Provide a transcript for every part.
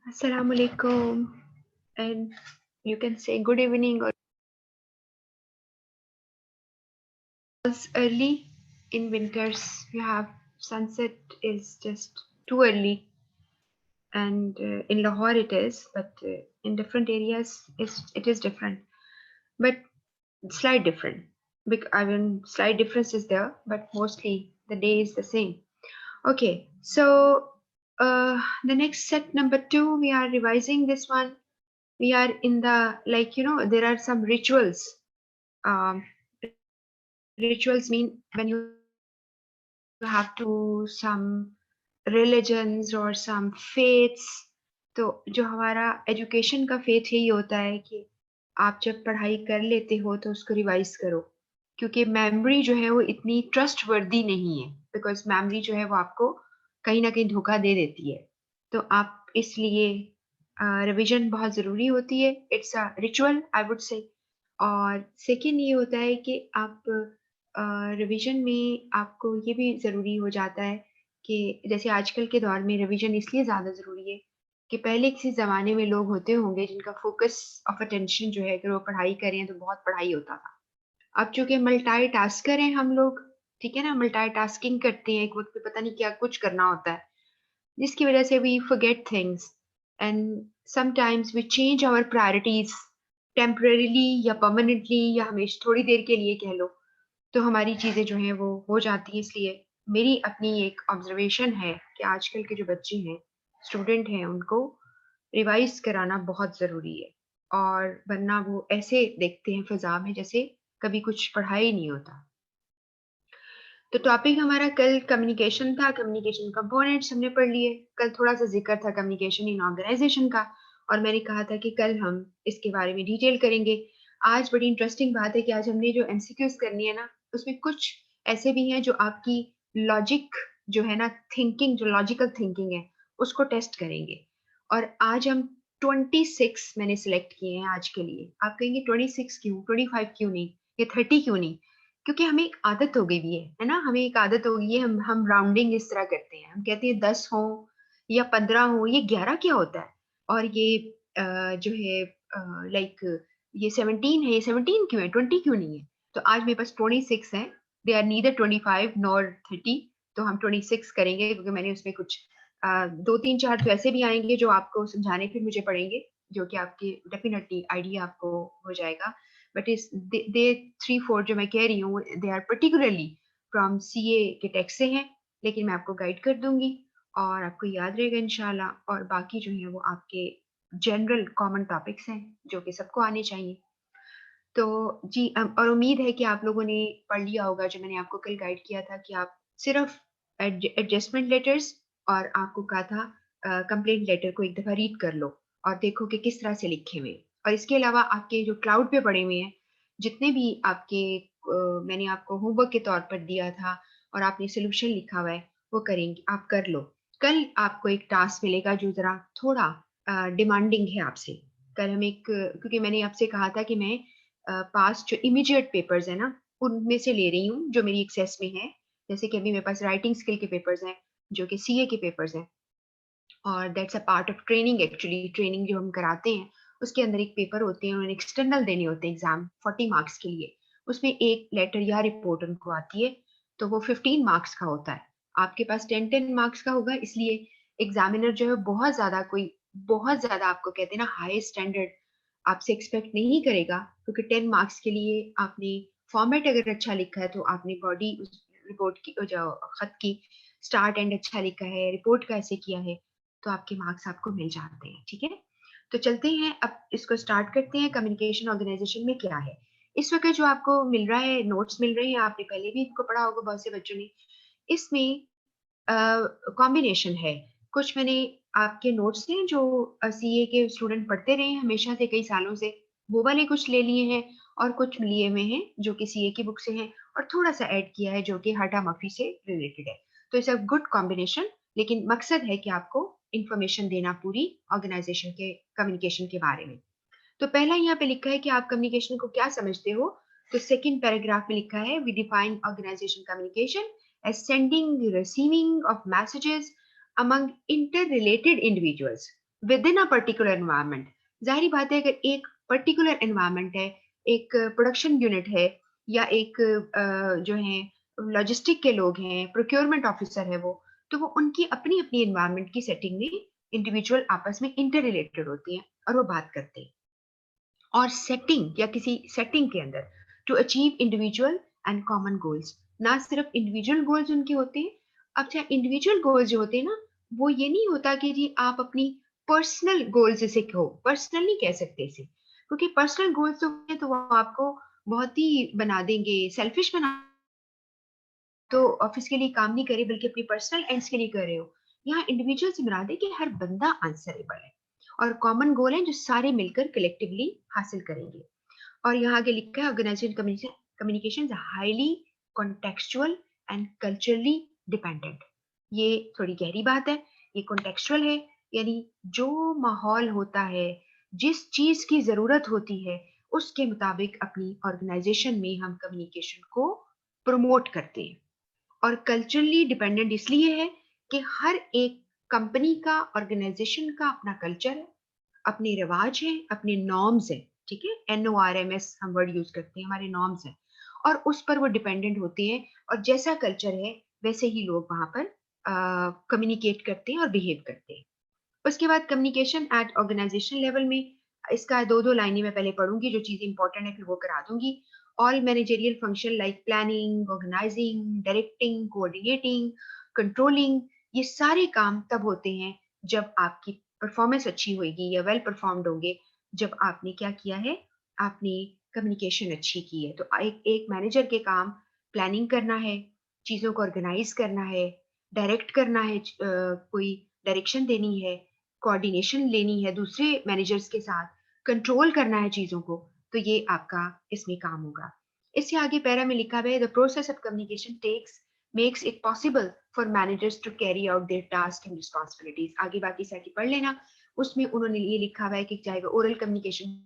Assalamu alaikum, and you can say good evening or it's early in winters. You have sunset is just too early, and in Lahore it is, but in different areas it is different, but slight different. I mean, slight difference is there, but mostly the day is the same. Okay, so the next set number two, we are revising this one. We are in the there are some rituals. Um, Rituals mean when you have to some religions or some faiths. तो जो हमारा education का faith यही होता है कि आप जब पढ़ाई कर लेते हो तो उसको रिवाइज करो, क्योंकि मेमोरी जो है वो इतनी ट्रस्ट वर्दी नहीं है, बिकॉज मेमोरी जो है वो आपको कहीं ना कहीं धोखा दे देती है। तो आप इसलिए रिवीजन बहुत ज़रूरी होती है। It's a ritual I would say. और सेकेंड ये होता है कि आप रिवीजन में आपको ये भी ज़रूरी हो जाता है कि जैसे आजकल के दौर में रिवीजन इसलिए ज़्यादा ज़रूरी है कि पहले किसी ज़माने में लोग होते होंगे जिनका फोकस ऑफ अटेंशन जो है, अगर वो पढ़ाई करें तो बहुत पढ़ाई होता था। अब चूंकि मल्टीटास्कर हैं हम लोग, ठीक है ना, मल्टीटास्किंग करते हैं, एक वक्त पे पता नहीं क्या कुछ करना होता है, जिसकी वजह से we forget things and sometimes we change our priorities temporarily या परमानेंटली, या हमेशा थोड़ी देर के लिए कह लो, तो हमारी चीज़ें जो हैं वो हो जाती हैं। इसलिए मेरी अपनी एक ऑब्जर्वेशन है कि आजकल के जो बच्चे हैं, स्टूडेंट हैं, उनको रिवाइज कराना बहुत ज़रूरी है, और वरना वो ऐसे देखते हैं फ़िज़ा में जैसे कभी कुछ पढ़ा ही नहीं होता। तो टॉपिक हमारा कल कम्युनिकेशन था, कम्युनिकेशन कंपोनेंट्स हमने पढ़ लिए। कल थोड़ा-सा ज़िक्र था कम्युनिकेशन इन ऑर्गेनाइज़ेशन का, और मैंने कहा था कि कल हम इसके बारे में डिटेल करेंगे। आज बड़ी इंटरेस्टिंग बात है कि आज हमने जो एमसीक्यूज़ करनी है ना, उसमें कुछ ऐसे भी हैं जो आपकी लॉजिक जो है ना, थिंकिंग, जो लॉजिकल थिंकिंग है, उसको टेस्ट करेंगे। और आज हम 26 मैंने सिलेक्ट किए हैं आज के लिए। आप कहेंगे 26 क्यों? 25 क्यों नहीं? या 30 क्यों नहीं? क्योंकि हमें एक आदत हो गई हुई है ना? हमें एक आदत हो गई है, हम राउंडिंग इस तरह करते हैं। हम कहते हैं 10 हो या 15 हो, ये 11 क्या होता है? और ये जो है ये 17 है, ये 17 क्यों है? 20 क्यों नहीं है? तो आज मेरे पास 26 हैं। दे आर नीदर 25 नॉर 30, तो हम 26 करेंगे, क्योंकि मैंने उसमें कुछ 2-3-4 तो ऐसे भी आएँगे जो आपको समझाने फिर मुझे पड़ेंगे, जो कि आपकी डेफिनिटली आइडिया आपको हो जाएगा। बट इस दे 3-4 जो मैं कह रही हूँ, they are particularly from CA के टेक्स्ट से हैं, लेकिन मैं आपको गाइड कर दूँगी और आपको याद रहेगा इंशाल्लाह। और बाकी जो है वो आपके जनरल कॉमन टॉपिक्स हैं, जो कि सबको आने चाहिए। तो जी और उम्मीद है कि आप लोगों ने पढ़ लिया होगा, जो मैंने आपको कल गाइड किया था कि आप सिर्फ एडजस्टमेंट लेटर्स, और आपको कहा था कंप्लेंट लेटर को एक दफ़ा रीड कर लो और देखो कि किस तरह से लिखे हुए हैं। और इसके अलावा आपके जो क्लाउड पे पड़े हुए हैं, जितने भी आपके मैंने आपको होमवर्क के तौर पर दिया था और आपने सोल्यूशन लिखा हुआ है, वो करेंगे, आप कर लो। कल आपको एक टास्क मिलेगा जो ज़रा थोड़ा डिमांडिंग है आपसे। कल हम एक क्योंकि मैंने आपसे कहा था कि मैं पास्ट जो इमीडिएट पेपर्स है ना, उनमें से ले रही हूँ जो मेरी एक्सेस में है। जैसे कि अभी मेरे पास राइटिंग स्किल के पेपर्स हैं, जो कि सीए के पेपर्स हैं, और that's a part of training. Actually training जो हम कराते हैं, उसके अंदर एक पेपर होते हैं, उन्हें एक्सटर्नल देने होते हैं एग्जाम 40 मार्क्स के लिए। उसमें एक लेटर या रिपोर्ट उनको आती है, तो वो 15 मार्क्स का होता है। आपके पास 10-10 मार्क्स का होगा, इसलिए एग्जामिनर जो है बहुत ज्यादा आपको कहते हैं ना हाई स्टैंडर्ड आपसे एक्सपेक्ट नहीं करेगा, क्योंकि 10 मार्क्स के लिए आपने फॉर्मेट अगर अच्छा लिखा है, तो आपने बॉडी उस रिपोर्ट की जो खत की स्टार्ट एंड अच्छा लिखा है, रिपोर्ट का ऐसे किया है, तो आपके मार्क्स आपको मिल जाते हैं। ठीक है, तो चलते हैं, अब इसको स्टार्ट करते हैं। कम्युनिकेशन ऑर्गेनाइजेशन में क्या है इस वक्त जो आपको मिल रहा है, नोट्स मिल रहे हैं, आपने पहले भी इनको पढ़ा होगा बहुत से बच्चों ने। इसमें कॉम्बिनेशन है। कुछ मैंने आपके नोट्स हैं जो सीए के स्टूडेंट पढ़ते रहे हैं हमेशा से, कई सालों से, वो वाले कुछ ले लिए हैं, और कुछ लिए हुए हैं जो कि सीए की बुक से हैं, और थोड़ा सा ऐड किया है जो कि हाटा मफी से रिलेटेड है। तो इट्स अ गुड कॉम्बिनेशन, लेकिन मकसद है कि आपको इंफॉर्मेशन देना पूरी ऑर्गेनाइजेशन के कम्युनिकेशन के बारे में। तो पहला यहाँ पे लिखा है कि आप कम्युनिकेशन को क्या समझते हो। तो सेकंड पैराग्राफ में लिखा है, we define organisation communication as sending, receiving of messages among interrelated individuals within a particular environment. जाहिर बात है अगर एक पर्टिकुलर एनवायरनमेंट है, एक प्रोडक्शन यूनिट है, या एक जो है लॉजिस्टिक के लोग हैं, प्रोक्योरमेंट ऑफिसर है वो, तो वो उनकी अपनी अपनी एनवायरनमेंट की सेटिंग में इंडिविजुअल आपस में इंटर रिलेटेड होती हैं और वो बात करते हैं। और सेटिंग या किसी सेटिंग के अंदर to achieve individual and common goals, ना सिर्फ इंडिविजुअल गोल्स उनके होते हैं। अब चाहे इंडिविजुअल गोल्स जो होते हैं ना, वो ये नहीं होता कि जी आप अपनी पर्सनल गोल्स इसे कहो, पर्सनल नहीं कह सकते इसे, क्योंकि पर्सनल गोल्स तो तो वो आपको बहुत ही बना देंगे, सेल्फिश बना, तो ऑफिस के लिए काम नहीं करे बल्कि अपनी पर्सनल एंड्स के लिए कर रहे हो। यहाँ इंडिविजुअल से बना दे कि हर बंदा आंसरेबल है और कॉमन गोल है जो सारे मिलकर कलेक्टिवली हासिल करेंगे। और यहाँ आगे लिखा है organisation communication highly contextual and culturally dependent. ये थोड़ी गहरी बात है। ये कॉन्टेक्चुअल है, यानी जो माहौल होता है, जिस चीज की जरूरत होती है, उसके मुताबिक अपनी ऑर्गेनाइजेशन में हम कम्युनिकेशन को प्रमोट करते हैं। और कल्चरली डिपेंडेंट इसलिए है कि हर एक कंपनी का, ऑर्गेनाइजेशन का अपना कल्चर है, अपने रिवाज हैं, अपने नॉर्म्स हैं। ठीक है, NORMS हम वर्ड यूज करते हैं, हमारे नॉर्म्स हैं और उस पर वो डिपेंडेंट होते हैं। और जैसा कल्चर है वैसे ही लोग वहां पर कम्युनिकेट करते हैं और बिहेव करते हैं। उसके बाद कम्युनिकेशन एट ऑर्गेनाइजेशन लेवल में, इसका दो दो लाइनें मैं पहले पढ़ूंगी, जो चीजें इंपॉर्टेंट है फिर वो करा दूंगी। All managerial function like planning, organising, directing, coordinating, controlling, ये सारे काम तब होते हैं जब आपकी परफॉर्मेंस अच्छी होगी या वेल परफॉर्म्ड होंगे, जब आपने क्या किया है, आपने कम्युनिकेशन अच्छी की है। तो एक एक मैनेजर के काम प्लानिंग करना है, चीजों को ऑर्गेनाइज करना है, डायरेक्ट करना है, कोई डायरेक्शन देनी है, कोऑर्डिनेशन लेनी है दूसरे मैनेजर्स के साथ, कंट्रोल करना है चीजों को, तो ये आपका इसमें काम होगा। इससे आगे पैरा में लिखा हुआ है the process of communication takes makes it possible for managers to carry out their task and responsibilities. आगे बाकी सारी पढ़ लेना, उसमें उन्होंने ये लिखा हुआ है कि चाहे वो ओरल कम्युनिकेशन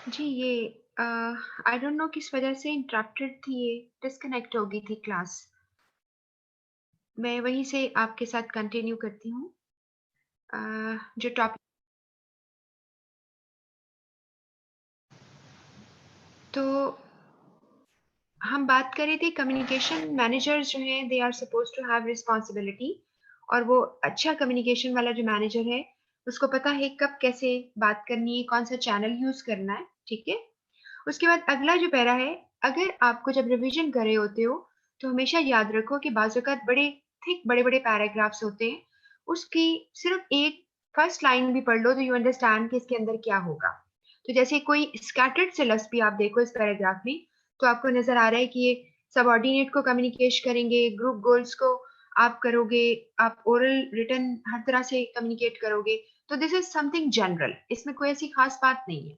जी, ये आई डोंट नो किस वजह से इंटरप्टेड थी, ये डिस्कनेक्ट हो गई थी क्लास। मैं वहीं से आपके साथ कंटिन्यू करती हूँ। जो टॉपिक, तो हम बात कर रहे थे कम्युनिकेशन मैनेजर्स जो हैं they are suppose to have responsibility, और वो अच्छा कम्युनिकेशन वाला जो मैनेजर है उसको पता है कब कैसे बात करनी है, कौन सा चैनल यूज करना है, ठीक है। उसके बाद अगला जो पैरा है, अगर आपको जब रिवीजन कर रहे होते हो तो हमेशा याद रखो कि बाज़ औक़ात बड़े थिक बड़े-बड़े पैराग्राफ्स होते हैं। उसकी सिर्फ एक फर्स्ट लाइन भी पढ़ लो तो यू अंडरस्टैंड कि इसके अंदर क्या होगा। तो जैसे कोई स्कैटर्ड सिलेबस भी आप देखो इस पैराग्राफ में, तो आपको नज़र आ रहा है कि ये सबऑर्डिनेट को कम्युनिकेट करेंगे, ग्रुप गोल्स को आप करोगे, आप ओरल, रिटन हर तरह से कम्युनिकेट करोगे। तो दिस इज़ समथिंग जनरल, इसमें कोई ऐसी खास बात नहीं है।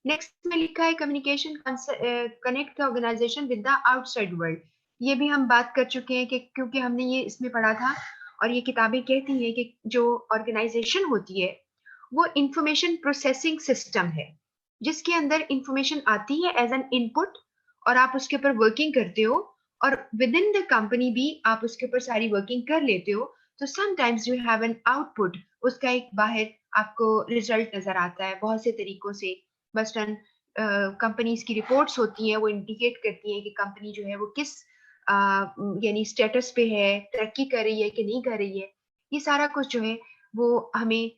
नेक्स्ट में लिखा है communication connect the organisation with the outside world. ये भी हम बात कर चुके हैं कि क्योंकि हमने ये इसमें पढ़ा था, और ये किताबें कहती हैं कि जो ऑर्गेनाइजेशन होती है वो इंफॉर्मेशन प्रोसेसिंग सिस्टम है, जिसके अंदर इंफॉर्मेशन आती है एज एन इनपुट, और आप उसके ऊपर वर्किंग करते हो, और विद इन द कंपनी भी आप उसके ऊपर सारी वर्किंग कर लेते हो। तो sometimes you have an output, उसका एक बाहर आपको रिजल्ट नजर आता है बहुत से तरीकों से। वेस्टर्न कंपनीज की रिपोर्ट्स होती हैं, वो इंडिकेट करती हैं कि कंपनी जो है वो किस यानी स्टेटस पे है, तरक्की कर रही है कि नहीं कर रही है। ये सारा कुछ जो है वो हमें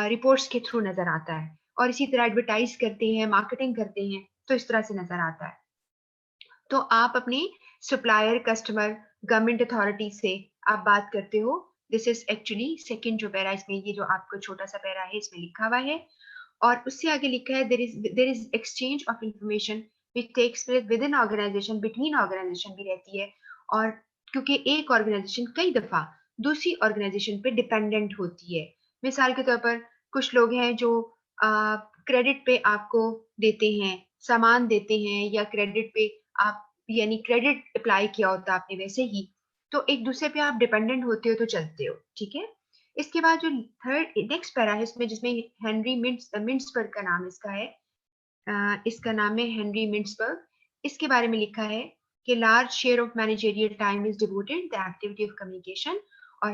रिपोर्ट्स के थ्रू नजर आता है, और इसी तरह एडवर्टाइज करते हैं, मार्केटिंग करते हैं, तो इस तरह से नजर आता है। तो आप अपने सप्लायर, कस्टमर, गवर्नमेंट अथॉरिटी से आप बात करते हो। दिस इज एक्चुअली सेकंड जो पैरा इसमें, ये जो आपको छोटा सा पैरा है इसमें लिखा हुआ है। और उससे आगे लिखा है there is exchange of information which takes place within organisation, between organisation भी रहती है। और क्योंकि एक ऑर्गेनाइजेशन कई दफा दूसरी ऑर्गेनाइजेशन पे डिपेंडेंट होती है। मिसाल के तौर पर कुछ लोग हैं जो क्रेडिट पे आपको देते हैं, सामान देते हैं, या क्रेडिट पे आप यानी क्रेडिट अप्लाई किया होता है आपने वैसे ही, तो एक दूसरे पे आप डिपेंडेंट होते हो तो चलते हो, ठीक है। इसके बाद जो थर्ड नेक्स्ट पैरा है इसमें, जिसमें हेनरी मिंट्सबर्ग का नाम इसका है, इसका नाम है हेनरी मिंट्सबर्ग। इसके बारे में लिखा है कि large share of managerial time is devoted the activity of communication. और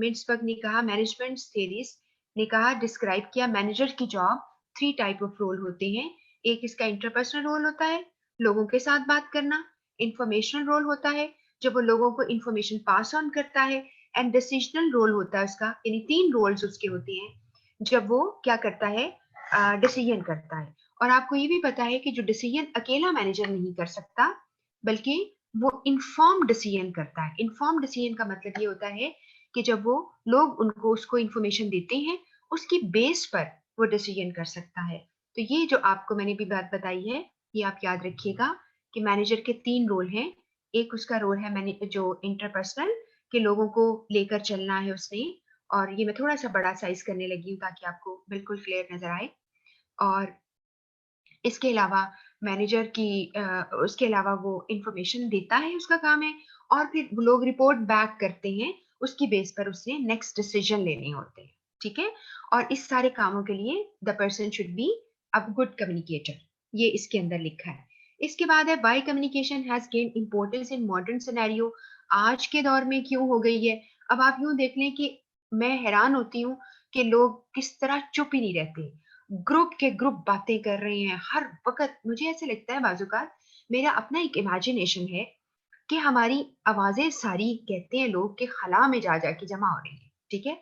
मिंट्सबर्ग ने कहा, मैनेजमेंट थ्योरीज ने कहा, डिस्क्राइब किया मैनेजर की job three type of role होते हैं। एक इसका इंटरपर्सनल रोल होता है, लोगों के साथ बात करना। इंफॉर्मेशनल रोल होता है, जब वो लोगों को इंफॉर्मेशन पास ऑन करता है। एंड डिसीजनल रोल होता है उसका, यानी तीन रोल्स उसके होते हैं, जब वो क्या करता है, डिसीजन करता है। और आपको ये भी पता है कि जो डिसीजन अकेला मैनेजर नहीं कर सकता, बल्कि वो इन्फॉर्म डिसीजन करता है। इन्फॉर्म डिसीजन का मतलब ये होता है कि जब वो लोग उनको उसको इंफॉर्मेशन देते हैं, उसकी बेस पर वो डिसीजन कर सकता है। तो ये जो आपको मैंने भी बात बताई है, ये आप याद रखिएगा कि मैनेजर के तीन रोल हैं। एक उसका रोल है मैंने जो इंटरपर्सनल, के लोगों को लेकर चलना है उसने। और ये मैं थोड़ा सा बड़ा साइज करने लगी हूँ ताकि आपको बिल्कुल क्लियर नजर आए। और इसके अलावा मैनेजर की उसके अलावा वो इंफॉर्मेशन देता है, उसका काम है। और फिर वो लोग रिपोर्ट बैक करते हैं, उसकी बेस पर उसने नेक्स्ट डिसीजन लेने होते हैं, ठीक है। और इस सारे कामों के लिए the person should be a good communicator, ये इसके अंदर लिखा है। इसके बाद है why communication has gain importance in modern scenario. आज के दौर में क्यों हो गई है। अब आप यूं देख लें कि मैं हैरान होती हूँ कि लोग किस तरह चुप ही नहीं रहते, ग्रुप के ग्रुप बातें कर रहे हैं हर वक्त। मुझे ऐसे लगता है बाजूकात, मेरा अपना एक इमेजिनेशन है कि हमारी आवाजें सारी, कहते हैं लोग, कि खला में जा जाके जमा हो रही है, ठीक है।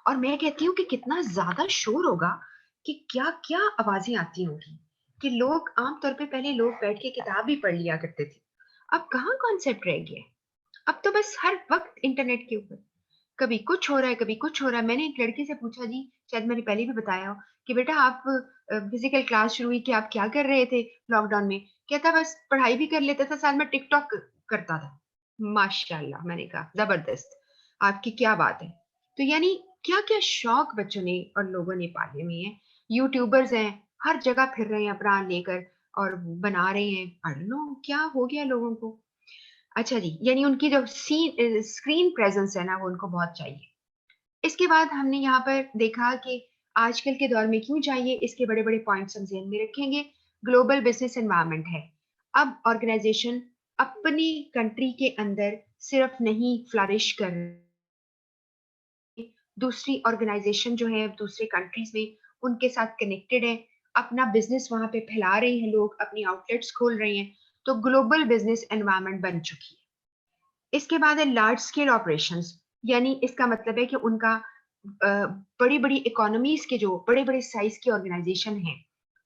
और मैं कहती हूँ कि कितना ज्यादा शोर होगा, कि क्या क्या आवाजें आती होंगी, कि लोग आमतौर पे पहले लोग बैठ के किताब भी पढ़ लिया करते थे, अब कहाँ कॉन्सेप्ट रह गया। अब तो बस हर वक्त इंटरनेट के ऊपर कभी कुछ हो रहा है, कभी कुछ हो रहा है। मैंने एक लड़के से पूछा, जी शायद मैंने पहले भी बताया हो, कि बेटा आप फिजिकल क्लास शुरू हुई कि आप क्या कर रहे थे लॉकडाउन में। कहता बस पढ़ाई भी कर लेता था, साथ में टिकटॉक करता था। माशाल्लाह, मैंने कहा जबरदस्त, आपकी क्या बात है। तो यानी क्या क्या शौक बच्चों ने और लोगों ने पाले हुए हैं। यूट्यूबर्स हैं, हर जगह फिर रहे हैं अपना लेकर, और बना रहे हैं। आई डोंट नो क्या हो गया लोगों को। अच्छा जी, यानी उनकी जो स्क्रीन प्रेजेंस है ना, वो उनको बहुत चाहिए। इसके बाद हमने यहाँ पर देखा कि आजकल के दौर में क्यों चाहिए, इसके बड़े-बड़े पॉइंट्स हम ज़हन में रखेंगे। ग्लोबल बिजनेस एनवायरनमेंट है। अब ऑर्गेनाइजेशन अपनी कंट्री के अंदर सिर्फ नहीं फ्लरिश कर रही, दूसरी ऑर्गेनाइजेशन जो है दूसरे कंट्रीज में उनके साथ कनेक्टेड है, अपना बिजनेस वहां पे फैला रहे हैं, लोग अपनी आउटलेट्स खोल रहे हैं, तो ग्लोबल बिजनेस एनवायरनमेंट बन चुकी है। इसके बाद है लार्ज स्केल ऑपरेशंस, यानी इसका मतलब है कि उनका बड़ी बड़ी इकोनॉमीज के जो बड़े बड़े साइज की ऑर्गेनाइजेशन हैं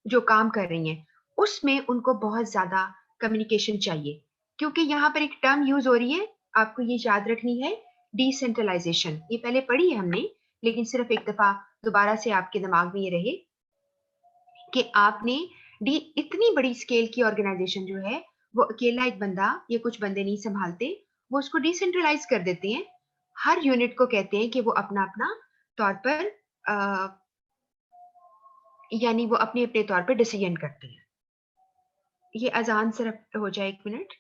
जो काम कर रही हैं, उसमें उनको बहुत ज्यादा कम्युनिकेशन चाहिए, क्योंकि यहाँ पर एक टर्म यूज हो रही है, आपको ये याद रखनी है, डिसेंट्रलाइजेशन। ये पहले पढ़ी है हमने, लेकिन सिर्फ एक दफा दोबारा से आपके दिमाग में ये रहे कि आपने डी इतनी बड़ी स्केल की ऑर्गेनाइजेशन जो है वो अकेला एक बंदा या कुछ बंदे नहीं संभालते, वो उसको डिसेंट्रलाइज कर देते हैं। हर यूनिट को कहते हैं कि वो अपना अपना तौर पर यानी वो अपने अपने तौर पर डिसीजन करते हैं। ये अजान सिर्फ हो जाए, 1 मिनट।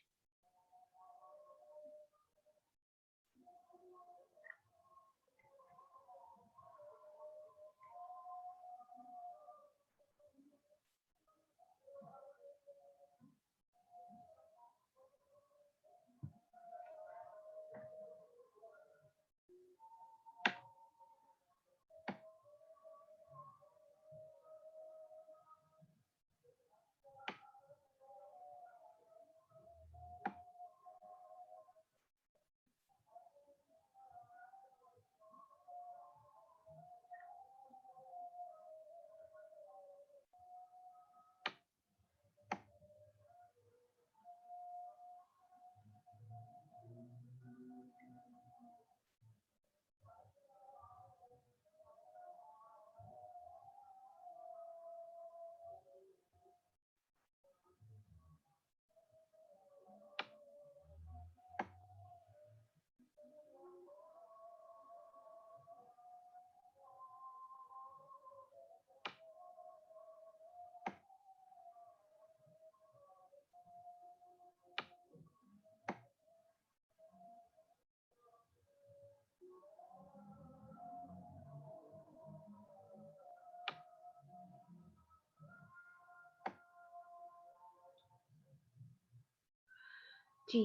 जी,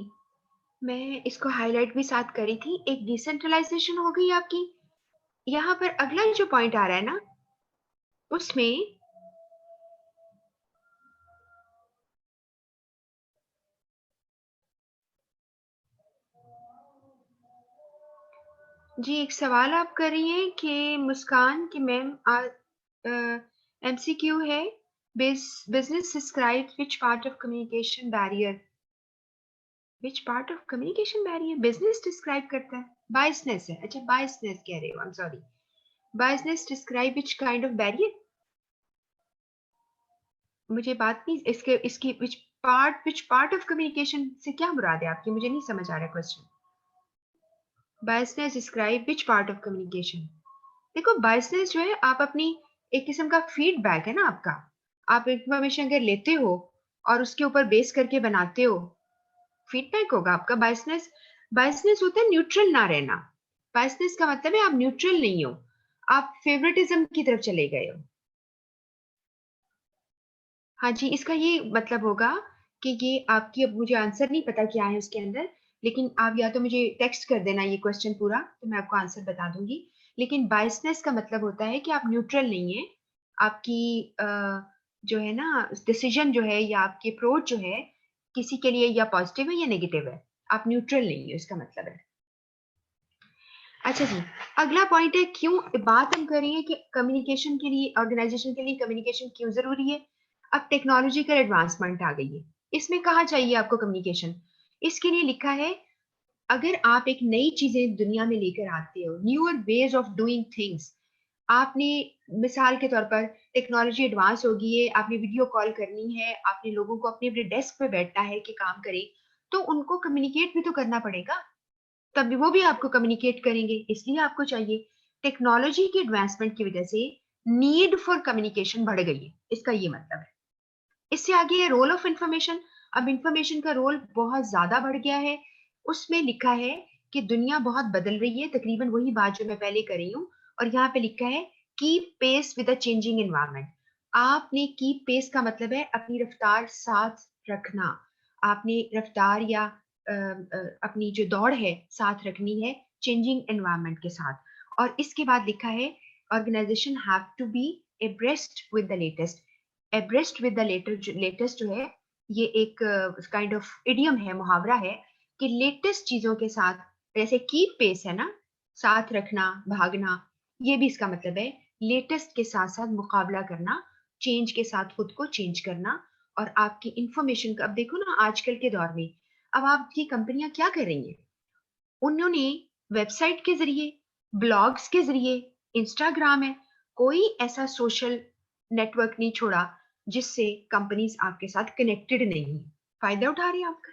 मैं इसको हाईलाइट भी साथ करी थी, एक डिसेंट्रलाइजेशन हो गई आपकी। यहाँ पर अगला जो पॉइंट आ रहा है ना, उसमें जी एक सवाल आप कर रही हैं कि मुस्कान कि मैम एमसीक्यू है, business describe which part of communication barrier, which part of communication barrier business describe करता है, बायसनेस है, अच्छा बायसनेस कह रहे हो, I am sorry, biasness describe which kind of barrier. मुझे बात नहीं इसके इसकी विच पार्ट ऑफ कम्युनिकेशन से क्या मुराद है आपकी, मुझे नहीं समझ आ रहा question. Biasness describe which part of communication, देखो बायसनेस जो है आप अपनी एक किस्म का फीडबैक है ना आपका, आप इंफॉर्मेशन अगर लेते हो और उसके ऊपर बेस करके बनाते हो, फीडबैक होगा आपका। बायसनेस बायसनेस होता है न्यूट्रल ना रहना, बायसनेस का मतलब है आप न्यूट्रल नहीं हो, आप फेवरेटिज्म की तरफ चले गए हो। हाँ जी, इसका ये मतलब होगा कि ये आपकी, अब मुझे आंसर नहीं पता क्या है उसके अंदर, लेकिन आप या तो मुझे टेक्स्ट कर देना ये क्वेश्चन पूरा, तो मैं आपको आंसर बता दूंगी। लेकिन बायसनेस का मतलब होता है कि आप न्यूट्रल नहीं है, आपकी जो है ना डिसीजन जो है या आपकी अप्रोच जो है किसी के लिए या पॉजिटिव है या नेगेटिव है, आप न्यूट्रल नहीं है, इसका मतलब है। अच्छा जी, अगला पॉइंट है क्यों बात हम कर रहे हैं कि कम्युनिकेशन के लिए, ऑर्गेनाइजेशन के लिए कम्युनिकेशन क्यों जरूरी है। अब टेक्नोलॉजिकल एडवांसमेंट आ गई है, इसमें कहाँ चाहिए आपको कम्युनिकेशन, इसके लिए लिखा है अगर आप एक नई चीजें दुनिया में लेकर आते हो, newer ways of doing things, आपने मिसाल के तौर पर टेक्नोलॉजी एडवांस हो गई है, आपने वीडियो कॉल करनी है, आपने लोगों को अपने अपने डेस्क पे बैठना है कि काम करें, तो उनको कम्युनिकेट भी तो करना पड़ेगा, तभी वो भी आपको कम्युनिकेट करेंगे, इसलिए आपको चाहिए। टेक्नोलॉजी की एडवांसमेंट की वजह से नीड फॉर कम्युनिकेशन बढ़ गई है, इसका ये मतलब है। इससे आगे है रोल ऑफ इंफॉर्मेशन। अब इंफॉर्मेशन का रोल बहुत ज्यादा बढ़ गया है, उसमें लिखा है कि दुनिया बहुत बदल रही है, तकरीबन वही बात जो मैं पहले कर रही हूँ, और यहाँ पे लिखा है keep pace with the changing environment. आपने कीप पेस का मतलब है अपनी रफ्तार साथ रखना। आपने रफ्तार या अपनी जो दौड़ है साथ रखनी है चेंजिंग एनवायरनमेंट के साथ। और इसके बाद लिखा है organisation have to be abreast with the latest. Abreast with the latest जो है ये एक काइंड ऑफ इडियम है, मुहावरा है कि लेटेस्ट चीजों के साथ, जैसे कीप पेस है ना, साथ रखना, भागना, ये भी इसका मतलब है लेटेस्ट के साथ साथ मुकाबला करना, चेंज के साथ खुद को चेंज करना। और आपकी इंफॉर्मेशन का अब देखो ना, आजकल के दौर में अब आपकी कंपनियां क्या कर रही हैं, उन्होंने वेबसाइट के जरिए, ब्लॉग्स के जरिए, इंस्टाग्राम है, कोई ऐसा सोशल नेटवर्क नहीं छोड़ा जिससे कंपनीज आपके साथ कनेक्टेड नहीं है, फायदा उठा रही है आपका।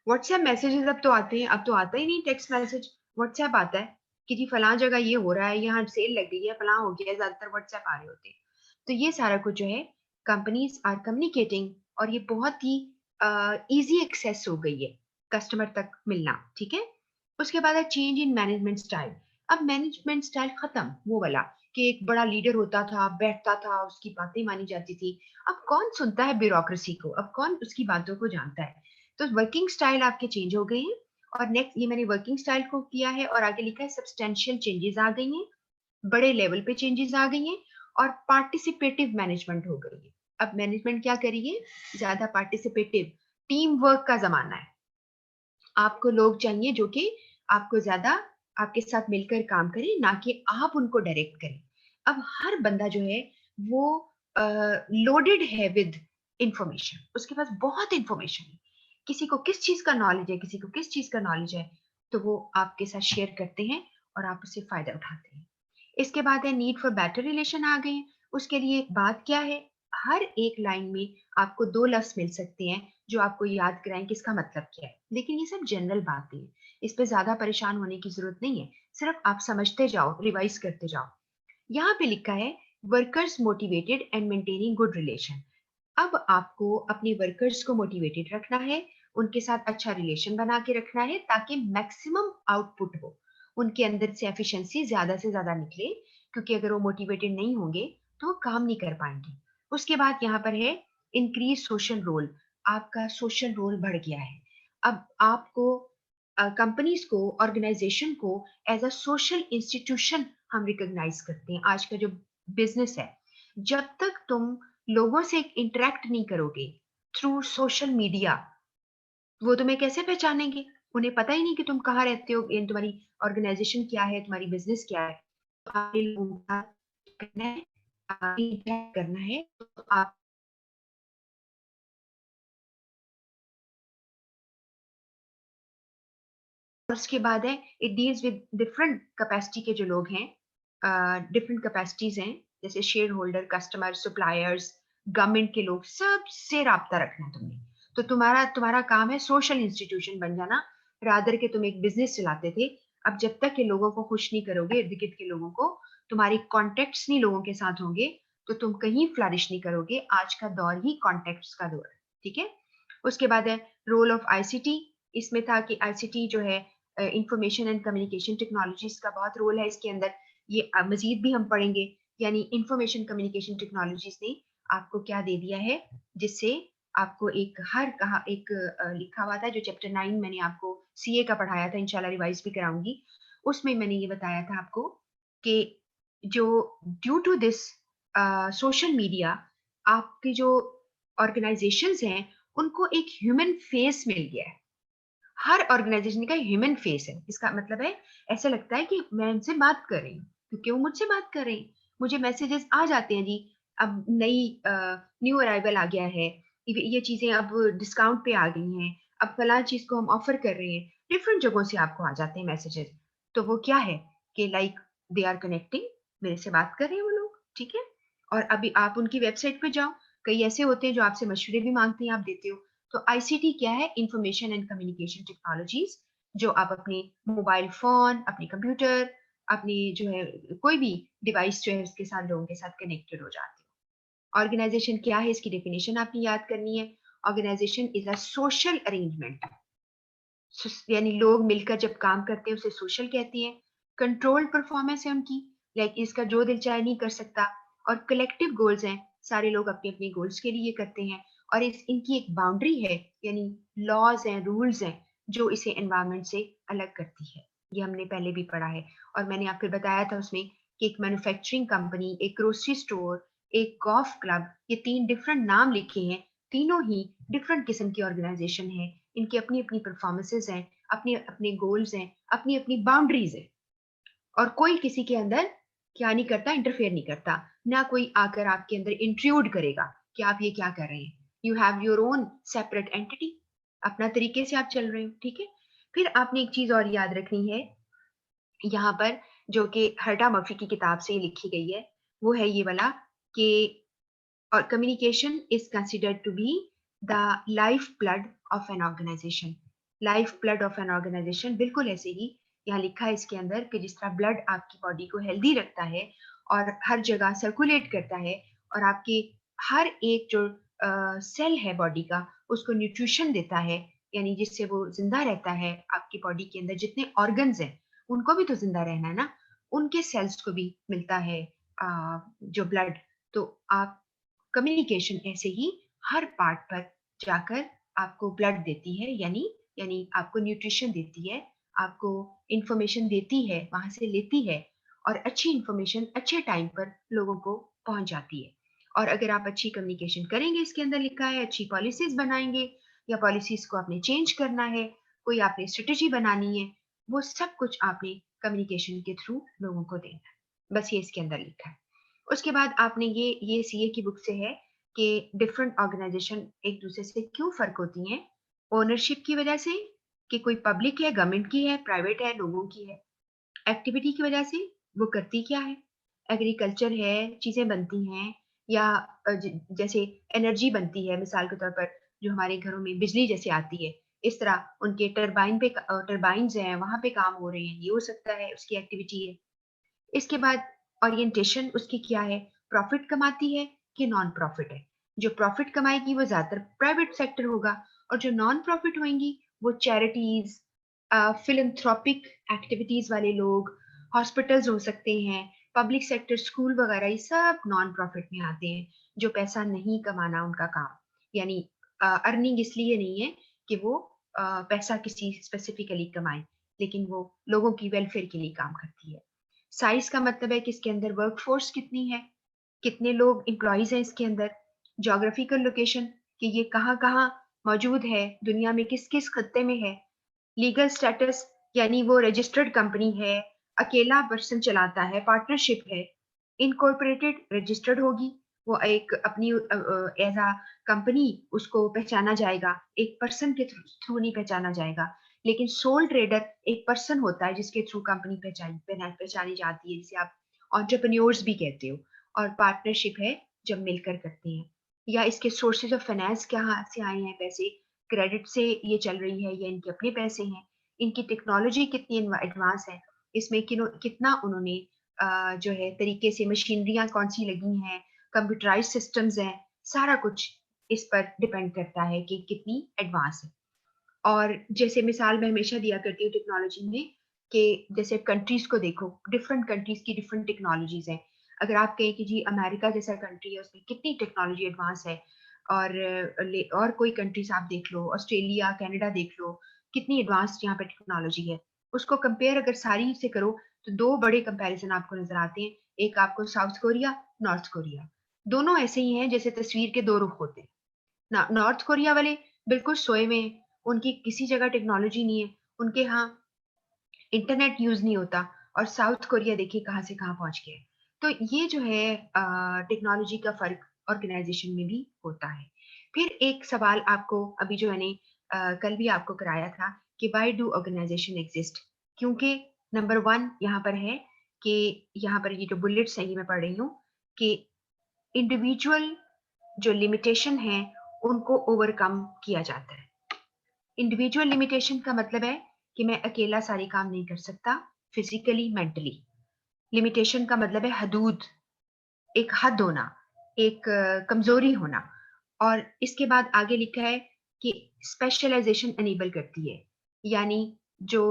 व्हाट्सएप मैसेजेस अब तो आते हैं, अब तो आता ही नहीं टेक्स्ट मैसेज, व्हाट्सएप आता है कि जी फलां जगह ये हो रहा है, यहाँ सेल लग गई है, फलां हो गया है, ज्यादातर व्हाट्सएप आ रहे होते हैं। तो ये सारा कुछ जो है कंपनीज आर कम्युनिकेटिंग, और ये बहुत ही इजी एक्सेस हो गई है कस्टमर तक मिलना, ठीक है। उसके बाद है चेंज इन मैनेजमेंट स्टाइल। अब मैनेजमेंट स्टाइल खत्म, वो वाला कि एक बड़ा लीडर होता था, बैठता था, उसकी बातें मानी जाती थी। अब कौन सुनता है ब्यूरोक्रेसी को, अब कौन उसकी बातों को जानता है। तो वर्किंग स्टाइल आपके चेंज हो गए हैं। और नेक्स्ट ये मैंने वर्किंग स्टाइल को किया है और आगे लिखा है सब्सटेंशियल चेंजेस आ गई हैं, बड़े लेवल पे चेंजेस आ गई हैं, और पार्टिसिपेटिव मैनेजमेंट हो गई है। अब मैनेजमेंट क्या करिए, ज्यादा पार्टिसिपेटिव, टीम वर्क का जमाना है। आपको लोग चाहिए जो कि आपको ज्यादा आपके साथ मिलकर काम करें, ना कि आप उनको डायरेक्ट करें। अब हर बंदा जो है वो लोडेड है विद इंफॉर्मेशन, उसके पास बहुत इंफॉर्मेशन है, किसी को किस चीज का नॉलेज है, किसी को किस चीज का नॉलेज है, तो वो आपके साथ शेयर करते हैं और आप उससे फायदा उठाते हैं। इसके बाद है नीड फॉर बेटर रिलेशन आ गए हैं। उसके लिए एक बात क्या है, हर एक लाइन में आपको दो लफ्ज मिल सकते हैं जो आपको याद कराएं कि इसका मतलब क्या है, लेकिन ये सब जनरल बातें हैं, इस पे ज्यादा परेशान होने की जरूरत नहीं है, सिर्फ आप समझते जाओ, रिवाइज करते जाओ। यहाँ पे लिखा है workers motivated and maintaining good relation. अब आपको अपने वर्कर्स को मोटिवेटेड रखना है, उनके साथ अच्छा रिलेशन बना के रखना है ताकि मैक्सिमम आउटपुट हो, उनके अंदर से एफिशिएंसी ज्यादा से ज्यादा निकले, क्योंकि अगर वो मोटिवेटेड नहीं होंगे तो वो काम नहीं कर पाएंगे। उसके बाद यहाँ पर है इंक्रीज सोशल रोल। आपका सोशल रोल बढ़ गया है। अब आपको कंपनीज को, ऑर्गेनाइजेशन को एज अ सोशल इंस्टीट्यूशन हम रिकॉग्नाइज करते हैं। आज का जो बिजनेस है, जब तक तुम लोगों से इंटरेक्ट नहीं करोगे थ्रू सोशल मीडिया, वो तुम्हें कैसे पहचानेंगे, उन्हें पता ही नहीं कि तुम कहाँ रहते हो, ये तुम्हारी ऑर्गेनाइजेशन क्या है, तुम्हारी बिजनेस क्या है। तो आपने लोगों का करना है, interact करना है, तो आप। और उसके बाद है it deals with different capacity के जो लोग हैं, डिफरेंट कैपेसिटीज हैं, जैसे share holder, customer, suppliers, government के लोग, सबसे राब्ता रखना है तुमने। तो तुम्हारा तुम्हारा काम है सोशल इंस्टीट्यूशन बन जाना, रादर के तुम एक बिजनेस चलाते थे। अब जब तक के लोगों को खुश नहीं करोगे, इर्द गिर्द के लोगों को, तुम्हारी कॉन्टेक्ट्स नहीं लोगों के साथ होंगे, तो तुम कहीं फ्लरिश नहीं करोगे। आज का दौर ही कॉन्टेक्ट्स का दौर है, ठीक है। उसके बाद है रोल ऑफ आईसीटी। इसमें था कि आईसीटी जो है, इंफॉर्मेशन एंड कम्युनिकेशन टेक्नोलॉजीज का बहुत रोल है इसके अंदर। ये मजीद भी हम पढ़ेंगे। यानी इंफॉर्मेशन कम्युनिकेशन टेक्नोलॉजीज ने आपको क्या दे दिया है, जिससे आपको एक हर कहा एक लिखा हुआ था जो चैप्टर 9 मैंने आपको सीए का पढ़ाया था, इंशाल्लाह रिवाइज भी कराऊंगी। उसमें मैंने ये बताया था आपको कि जो due to this social media, आपकी जो ऑर्गेनाइजेशंस हैं उनको एक ह्यूमन फेस मिल गया है। हर ऑर्गेनाइजेशन का ह्यूमन फेस है। इसका मतलब है ऐसा लगता है कि मैं उनसे बात कर रही हूँ क्योंकि वो मुझसे बात कर रहे हैं। मुझे मैसेजेस आ जाते हैं जी, अब नई न्यू अराइवल आ गया है, ये चीजें अब डिस्काउंट पे आ गई हैं, अब फलां चीज को हम ऑफर कर रहे हैं, डिफरेंट जगहों से आपको आ जाते हैं मैसेजेस। तो वो क्या है कि लाइक दे आर कनेक्टिंग, मेरे से बात कर रहे हैं वो लोग, ठीक है। और अभी आप उनकी वेबसाइट पे जाओ, कई ऐसे होते हैं जो आपसे मशवरे भी मांगते हैं, आप देते हो। तो आईसीटी क्या है, इंफॉर्मेशन एंड कम्युनिकेशन टेक्नोलॉजीज, जो आप अपने मोबाइल फोन, अपने कंप्यूटर, अपनी जो है कोई भी डिवाइस जो है उसके साथ, लोगों के साथ कनेक्टेड हो जाते हो। ऑर्गेनाइजेशन क्या है, इसकी डेफिनेशन आपने याद करनी है। Organisation is a social arrangement, यानी लोग मिलकर जब काम करते हैं उसे सोशल कहते हैं। कंट्रोल्ड परफॉर्मेंस है उनकी, लाइक इसका जो दिल चाहे नहीं कर सकता। और कलेक्टिव गोल्स हैं, सारे लोग अपने अपने गोल्स के लिए करते हैं, और इनकी एक बाउंड्री है, यानी लॉज हैं, रूल्स हैं, जो इसे एनवायरनमेंट से अलग करती है। ये हमने पहले भी पढ़ा है, और मैंने आपको बताया था उसमें कि एक मैन्युफैक्चरिंग कंपनी, एक ग्रोसरी स्टोर, एक गोल्फ क्लब, ये 3 डिफरेंट नाम लिखे हैं। तीनों ही डिफरेंट किस्म की ऑर्गेनाइजेशन है, इनकी अपनी अपनी परफॉर्मेंसेज हैं, अपने अपने गोल्स हैं, अपनी अपनी बाउंड्रीज है, और कोई किसी के अंदर क्या नहीं करता, इंटरफेयर नहीं करता। ना कोई आकर आपके अंदर इंट्रूड करेगा कि आप ये क्या कर रहे हैं। You have your own separate entity, अपना तरीके से आप चल रहे हो, ठीक है। फिर आपने एक चीज और याद रखनी है यहाँ पर, जो कि हर्टा मर्फी की किताब से लिखी गई है, वो है ये वाला कि और communication is considered to be the life blood of an organisation. Life blood of an organisation, बिल्कुल ऐसे ही यहाँ लिखा है इसके अंदर कि जिस तरह ब्लड आपकी बॉडी को हेल्दी रखता है और हर जगह सर्कुलेट करता है, और आपके हर एक जो सेल है बॉडी का, उसको न्यूट्रिशन देता है, यानी जिससे वो जिंदा रहता है। आपकी बॉडी के अंदर जितने ऑर्गन्स हैं, उनको भी तो जिंदा रहना है ना, उनके सेल्स को भी मिलता है जो ब्लड। तो आप कम्युनिकेशन ऐसे ही हर पार्ट पर जाकर आपको ब्लड देती है, यानी यानी आपको न्यूट्रिशन देती है, आपको इंफॉर्मेशन देती है, वहां से लेती है, और अच्छी इंफॉर्मेशन अच्छे टाइम पर लोगों को पहुंच जाती है। और अगर आप अच्छी कम्युनिकेशन करेंगे, इसके अंदर लिखा है अच्छी पॉलिसीज बनाएंगे, या पॉलिसीज को आपने चेंज करना है, कोई आपने स्ट्रेटेजी बनानी है, वो सब कुछ आपने कम्युनिकेशन के थ्रू लोगों को देना है। बस ये इसके अंदर लिखा है। उसके बाद आपने ये सीए की बुक से है कि डिफरेंट ऑर्गेनाइजेशन एक दूसरे से क्यों फर्क होती हैं। ओनरशिप की वजह से, कि कोई पब्लिक है, गवर्नमेंट की है, प्राइवेट है, लोगों की है। एक्टिविटी की वजह से, वो करती क्या है। एग्रीकल्चर है, चीजें बनती हैं, या जैसे एनर्जी बनती है, मिसाल के तौर पर जो हमारे घरों में बिजली जैसे आती है, इस तरह उनके टरबाइंस हैं, वहां पे काम हो रहे हैं, ये हो सकता है, उसकी एक्टिविटी है। इसके बाद ओरिएंटेशन उसकी क्या है, प्रॉफिट कमाती है कि नॉन प्रॉफिट है। जो प्रॉफिट कमाएगी वो ज्यादातर प्राइवेट सेक्टर होगा, और जो नॉन प्रॉफिट होंगी वो चैरिटीज, फिलंथ्रोपिक एक्टिविटीज वाले लोग, हॉस्पिटल्स हो सकते हैं, पब्लिक सेक्टर, स्कूल वगैरह, ये सब नॉन प्रॉफिट में आते हैं, जो पैसा नहीं कमाना उनका काम। यानी अर्निंग इसलिए नहीं है कि वो पैसा किसी स्पेसिफिकली कमाए, लेकिन वो लोगों की वेलफेयर के लिए काम करती है। साइज का मतलब है कि इसके अंदर वर्कफोर्स कितनी है, कितने लोग एम्प्लॉयज हैं इसके अंदर। जोग्राफिकल लोकेशन, कि ये कहाँ कहाँ मौजूद है, दुनिया में किस किस खत्ते में है। लीगल स्टेटस, यानी वो रजिस्टर्ड कंपनी है, अकेला पर्सन चलाता है, पार्टनरशिप है। इनकॉर्पोरेटेड, रजिस्टर्ड होगी, वो एक अपनी एज अ कंपनी उसको पहचाना जाएगा, एक पर्सन के थ्रू नहीं पहचाना जाएगा। लेकिन सोल ट्रेडर एक पर्सन होता है जिसके थ्रू कंपनी पहचानी जाती है, जिसे आप ऑन्टरप्रन्योर्स भी कहते हो। और पार्टनरशिप है जब मिलकर करते हैं। या इसके सोर्सेज ऑफ फाइनेंस कहाँ से आए हैं पैसे, क्रेडिट से ये चल रही है या इनके अपने पैसे हैं। इनकी टेक्नोलॉजी कितनी एडवांस है, इसमें कितना उन्होंने जो है तरीके से मशीनरियां कौन सी लगी हैं, कंप्यूटराइज सिस्टम्स हैं, सारा कुछ इस पर डिपेंड करता है कि कितनी एडवांस है। और जैसे मिसाल मैं हमेशा दिया करती हूँ टेक्नोलॉजी में, कि जैसे कंट्रीज को देखो, डिफरेंट कंट्रीज की डिफरेंट टेक्नोलॉजीज हैं। अगर आप कहें कि जी अमेरिका जैसा कंट्री है, उसमें कितनी टेक्नोलॉजी एडवांस है, और कोई कंट्रीज आप देख लो, ऑस्ट्रेलिया, कनाडा देख लो, कितनी एडवांस यहाँ पे टेक्नोलॉजी है। उसको कंपेयर अगर सारी से करो, तो दो बड़े कंपैरिजन आपको नजर आते हैं। एक आपको साउथ कोरिया, नॉर्थ कोरिया, दोनों ऐसे ही हैं जैसे तस्वीर के दो रुख होते हैं ना। नॉर्थ कोरिया वाले बिल्कुल सोए में हैं, उनकी किसी जगह टेक्नोलॉजी नहीं है, उनके यहाँ इंटरनेट यूज नहीं होता। और साउथ कोरिया देखिए कहाँ से कहाँ पहुंच गया है। तो ये जो है टेक्नोलॉजी का फर्क ऑर्गेनाइजेशन में भी होता है। फिर एक सवाल आपको अभी जो मैंने कल भी आपको कराया था, कि वाई डू ऑर्गेनाइजेशन एग्जिस्ट। क्योंकि नंबर वन यहाँ पर है कि यहाँ पर ये जो बुलेट्स है ये मैं पढ़ रही हूँ, कि इंडिविजुअल जो लिमिटेशन है उनको ओवरकम किया जाता है। इंडिविजुअल लिमिटेशन का मतलब है कि मैं अकेला सारे काम नहीं कर सकता, फिजिकली, मेंटली। लिमिटेशन का मतलब है हदूद, एक हद होना, एक कमजोरी होना। और इसके बाद आगे लिखा है कि स्पेशलाइजेशन एनेबल करती है, यानी जो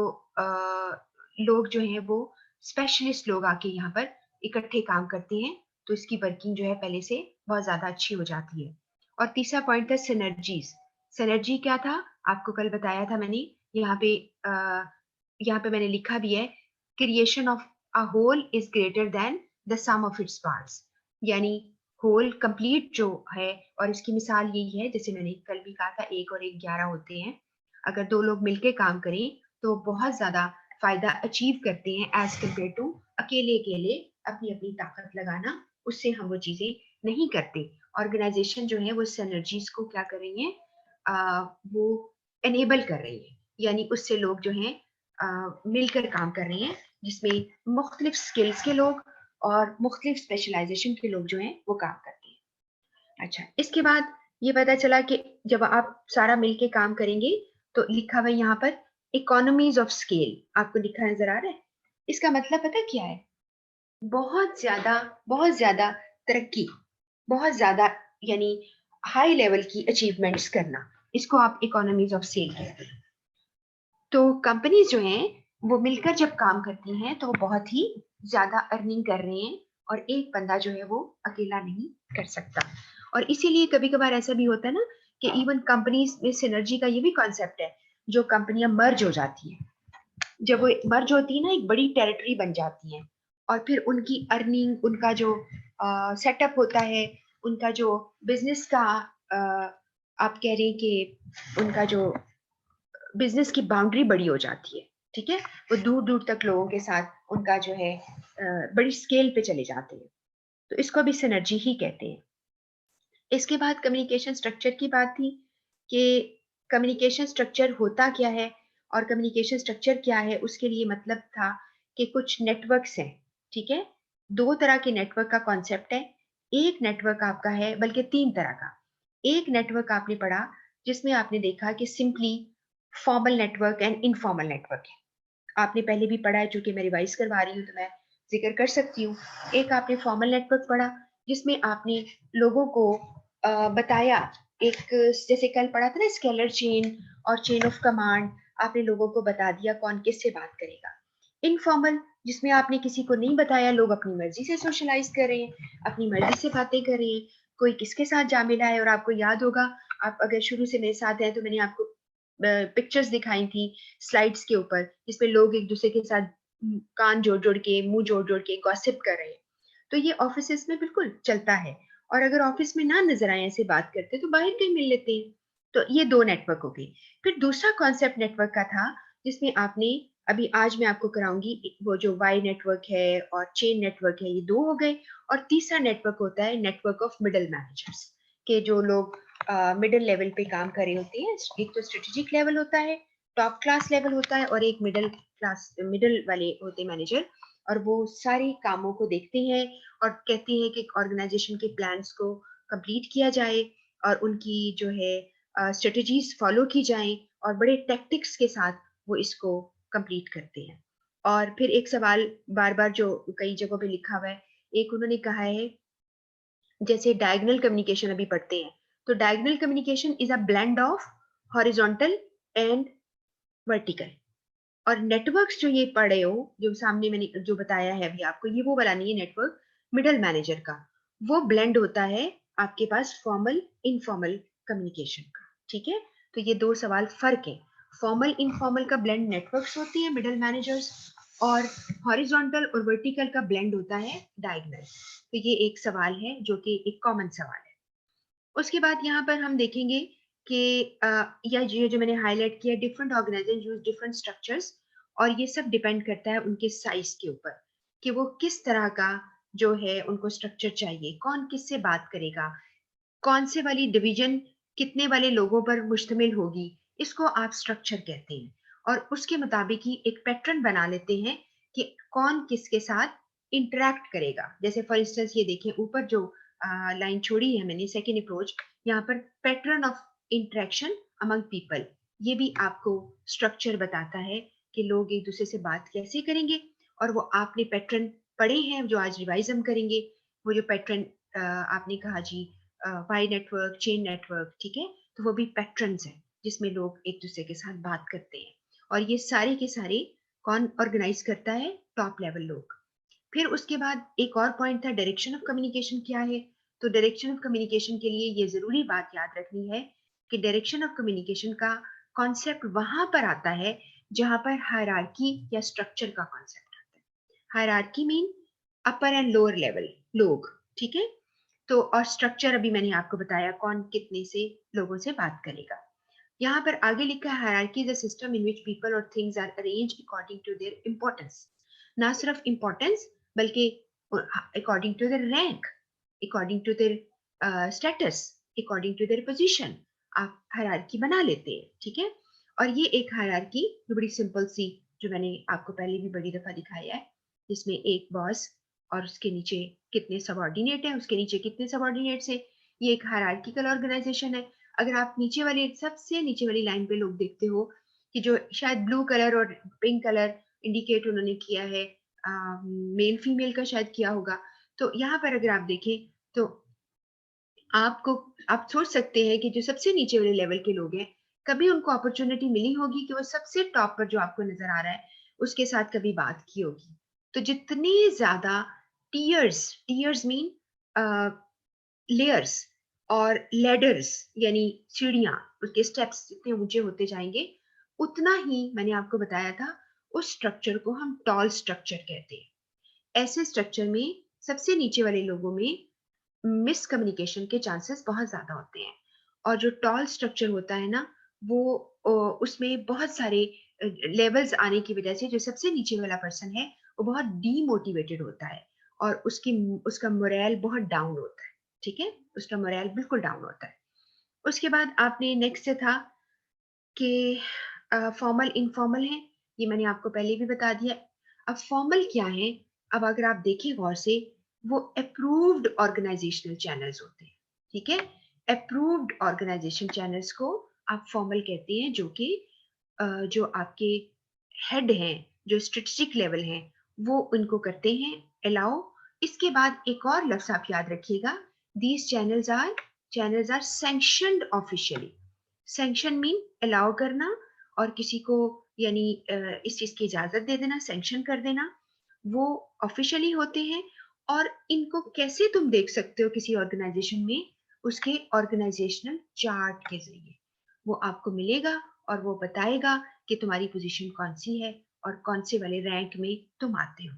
लोग जो हैं वो स्पेशलिस्ट लोग आके यहाँ पर इकट्ठे काम करते हैं, तो इसकी वर्किंग जो है पहले से बहुत ज्यादा अच्छी हो जाती है। और तीसरा पॉइंट था सिनर्जीज। सिनर्जी क्या था, आपको कल बताया था मैंने, यहाँ पे यहाँ पे मैंने लिखा भी है, creation of a whole is greater than the sum of its parts. यानी होल कंप्लीट जो है, और इसकी मिसाल यही है, जैसे मैंने कल भी कहा था, 1 और 1 11 होते हैं। अगर दो लोग मिलकर काम करें तो बहुत ज्यादा फायदा अचीव करते हैं एज कम्पेयर टू अकेले अकेले अपनी अपनी ताकत लगाना। उससे हम वो चीजें नहीं करते। ऑर्गेनाइजेशन जो है वो सिनर्जीज को क्या कर रही है, वो एनेबल कर रही है। यानी उससे लोग जो हैं मिलकर काम कर रहे हैं, जिसमें मुख्तलिफ स्किल्स के लोग और मुख्तलिफ स्पेशलाइजेशन के लोग जो हैं वो काम करते हैं। अच्छा, इसके बाद ये पता चला कि जब आप सारा मिलके काम करेंगे तो लिखा हुआ यहाँ पर इकोनॉमीज ऑफ स्केल, आपको लिखा नजर आ रहा है। इसका मतलब पता क्या है, बहुत ज्यादा तरक्की, बहुत ज्यादा यानी हाई लेवल की अचीवमेंट्स करना, इसको आप इकोनॉमीज ऑफ स्केल कहते हैं। तो कंपनीज जो हैं वो मिलकर जब काम करती हैं तो वो बहुत ही ज्यादा अर्निंग कर रहे हैं, और एक बंदा जो है वो अकेला नहीं कर सकता। और इसीलिए कभी कभार ऐसा भी होता है ना कि इवन कंपनीज में सिनर्जी का ये भी कॉन्सेप्ट है। जो कंपनियां मर्ज हो जाती हैं, जब वो मर्ज होती है ना, एक बड़ी टेरिटरी बन जाती है, और फिर उनकी अर्निंग, उनका जो सेटअप होता है, उनका जो बिजनेस का आप कह रहे हैं कि उनका जो बिजनेस की बाउंड्री बड़ी हो जाती है, ठीक है, वो दूर दूर तक लोगों के साथ उनका जो है बड़ी स्केल पे चले जाते हैं। तो इसको भी सिनर्जी ही कहते हैं। इसके बाद कम्युनिकेशन स्ट्रक्चर की बात थी कि कम्युनिकेशन स्ट्रक्चर होता क्या है, और कम्युनिकेशन स्ट्रक्चर क्या है, उसके लिए मतलब था कि कुछ नेटवर्क्स हैं, ठीक है। 2 तरह के नेटवर्क का कॉन्सेप्ट है। एक नेटवर्क आपका है, बल्कि 3 तरह का। एक नेटवर्क आपने पढ़ा जिसमें आपने देखा कि simply formal network and informal network है। आपने पहले भी पढ़ा है, चूंकि मैं रिवाइज करवा रही हूँ तो मैं जिक्र कर सकती हूँ। एक आपने फॉर्मल नेटवर्क पढ़ा जिसमें आपने लोगों को बताया, एक जैसे कल पढ़ा था ना स्केलर चेन और चेन ऑफ कमांड, आपने लोगों को बता दिया कौन किससे बात करेगा। इनफॉर्मल जिसमें आपने किसी को नहीं बताया, लोग अपनी मर्जी से सोशलाइज कर रहे हैं, अपनी मर्जी से बातें कर रहे हैं, कोई किसके साथ जा मिला है। और आपको याद होगा, आप अगर शुरू से मेरे साथ हैं तो मैंने आपको पिक्चर्स दिखाई थी स्लाइड्स के ऊपर, जिसमें लोग एक दूसरे के साथ कान जोड़ जोड़ के, मुंह जोड़ जोड़ के गॉसिप कर रहे हैं। तो ये ऑफिस में बिल्कुल चलता है। और अगर ऑफिस में ना नजर आए ऐसे बात करते तो बाहर कहीं मिल लेते हैं। तो ये 2 नेटवर्क हो गए। फिर दूसरा कॉन्सेप्ट नेटवर्क का था, जिसमें आपने अभी आज मैं आपको कराऊंगी, वो जो वाई नेटवर्क है और चेन नेटवर्क है, ये 2 हो गए। और तीसरा नेटवर्क होता है नेटवर्क ऑफ मिडल मैनेजर्स, के जो लोग मिडिल लेवल पे काम कर रहे होते हैं। एक तो स्ट्रेटेजिक लेवल होता है, टॉप क्लास लेवल होता है, और एक मिडिल क्लास, मिडिल वाले होते हैं मैनेजर। और वो सारे कामों को देखते हैं और कहते हैं कि ऑर्गेनाइजेशन के प्लान्स को कंप्लीट किया जाए, और उनकी जो है स्ट्रेटजीज फॉलो की जाएं, और बड़े टैक्टिक्स के साथ वो इसको कंप्लीट करते हैं। और फिर एक सवाल बार बार जो कई जगहों पे लिखा हुआ है, एक उन्होंने कहा है, जैसे डायगोनल कम्युनिकेशन अभी पढ़ते हैं, तो diagonal communication is a blend of horizontal and vertical. और नेटवर्क्स जो ये पढ़े हो, जो सामने मैंने जो बताया है अभी आपको, ये वो वाला नहीं है नेटवर्क मिडल मैनेजर का, वो ब्लेंड होता है आपके पास फॉर्मल इनफॉर्मल कम्युनिकेशन का, ठीक है। तो ये 2 सवाल फर्क है। फॉर्मल इनफॉर्मल का ब्लेंड नेटवर्क्स होती है मिडल मैनेजर्स, और हॉरिजॉन्टल और वर्टिकल का ब्लेंड होता है डायगोनल। तो ये एक सवाल है जो कि एक कॉमन सवाल है। उसके बाद यहाँ पर हम देखेंगे कि या ये जो मैंने हाईलाइट किया, different organisation use different structures, और ये सब डिपेंड करता है उनके साइज के ऊपर, कि वो किस तरह का जो है उनको स्ट्रक्चर चाहिए, कौन किससे बात करेगा, कौन से वाली डिवीजन कितने वाले लोगों पर मुश्तमिल होगी, इसको आप स्ट्रक्चर कहते हैं। और उसके मुताबिक ही एक पैटर्न बना लेते हैं कि कौन किसके साथ इंटरेक्ट करेगा। जैसे फॉर इंस्टेंस ये देखें, ऊपर जो लाइन छोड़ी है मैंने, सेकेंड अप्रोच, यहाँ पर pattern of interaction among people, ये भी आपको स्ट्रक्चर बताता है कि लोग एक दूसरे से बात कैसे करेंगे। और वो आपने पैटर्न पढ़े हैं जो आज रिवाइज हम करेंगे, वो जो पैटर्न आपने कहा जी, वाई नेटवर्क, चेन नेटवर्क, ठीक है, तो वो भी पैटर्न्स हैं जिसमें लोग एक दूसरे के साथ बात करते हैं। और ये सारे के सारे कौन ऑर्गेनाइज करता है, टॉप लेवल लोग। फिर उसके बाद एक और पॉइंट था डायरेक्शन ऑफ कम्युनिकेशन क्या है। तो डायरेक्शन ऑफ कम्युनिकेशन के लिए ये जरूरी बात याद रखनी है कि डायरेक्शन ऑफ कम्युनिकेशन का कॉन्सेप्ट वहां पर आता है जहां पर हायरार्की या स्ट्रक्चर का कॉन्सेप्ट आता है। Hierarchy mean upper and lower level लोग, ठीक है। तो और स्ट्रक्चर अभी मैंने आपको बताया कौन कितने से लोगों से बात करेगा। यहाँ पर आगे लिखा है hierarchy is a system in which people और things are arranged according to their importance. ना सिर्फ इंपॉर्टेंस बल्कि according to their rank, according to their status, according to their position आप हायरार्की बना लेते हैं, ठीक है। और ये एक हायरार्की जो बड़ी सिंपल सी, जो मैंने आपको पहले भी बड़ी दफा दिखाया है, जिसमें एक बॉस और उसके नीचे कितने सबऑर्डिनेट है, उसके नीचे कितने सबऑर्डिनेट्स है, ये एक हायरार्किकल ऑर्गेनाइजेशन है। अगर आप नीचे वाली सबसे नीचे वाली लाइन पे लोग देखते हो कि जो शायद ब्लू कलर और पिंक कलर इंडिकेट उन्होंने किया है, मेल फीमेल का शायद किया होगा। तो यहाँ पर अगर आप देखें तो आपको आप सोच सकते हैं कि जो सबसे नीचे वाले लेवल के लोग हैं, कभी उनको अपॉर्चुनिटी मिली होगी कि वो सबसे टॉप पर जो आपको नजर आ रहा है उसके साथ कभी बात की होगी। तो जितने ज्यादा टीयर्स, टीयर्स मीन लेयर्स और लेडर्स यानी सीढ़ियां, उसके स्टेप्स जितने ऊंचे होते जाएंगे उतना ही, मैंने आपको बताया था, उस स्ट्रक्चर को हम टॉल स्ट्रक्चर कहते हैं। ऐसे स्ट्रक्चर में सबसे नीचे वाले लोगों में मिसकम्युनिकेशन के चांसेस बहुत ज्यादा होते हैं। और जो टॉल स्ट्रक्चर होता है ना, वो उसमें बहुत सारे लेवल्स आने की वजह से जो सबसे नीचे वाला पर्सन है वो बहुत डीमोटिवेटेड होता है और उसका मोरल बहुत डाउन होता है, ठीक है, उसका मोरल बिल्कुल डाउन होता है। उसके बाद आपने नेक्स्ट से था कि फॉर्मल इनफॉर्मल है, ये मैंने आपको पहले भी बता दिया। अब फॉर्मल क्या है, अब अगर आप देखें गौर से, वो अप्रूव्ड ऑर्गेनाइजेशनल चैनल्स होते हैं, ठीक है। अप्रूव्ड ऑर्गेनाइजेशन चैनल्स को आप फॉर्मल कहते हैं, जो कि जो आपके हेड हैं, जो स्ट्रेटेजिक लेवल हैं, वो उनको करते हैं अलाउ। इसके बाद एक और लफ्ज आप याद रखिएगा, these channels are sanctioned officially. Sanction mean allow करना और किसी को यानी इस चीज की इजाजत दे देना, सैंक्शन कर देना, वो ऑफिशियली होते हैं। और इनको कैसे तुम देख सकते हो किसी ऑर्गेनाइजेशन में, उसके ऑर्गेनाइजेशनल चार्ट के जरिए वो आपको मिलेगा और वो बताएगा कि तुम्हारी पोजीशन कौन सी है और कौन से वाले रैंक में तुम आते हो।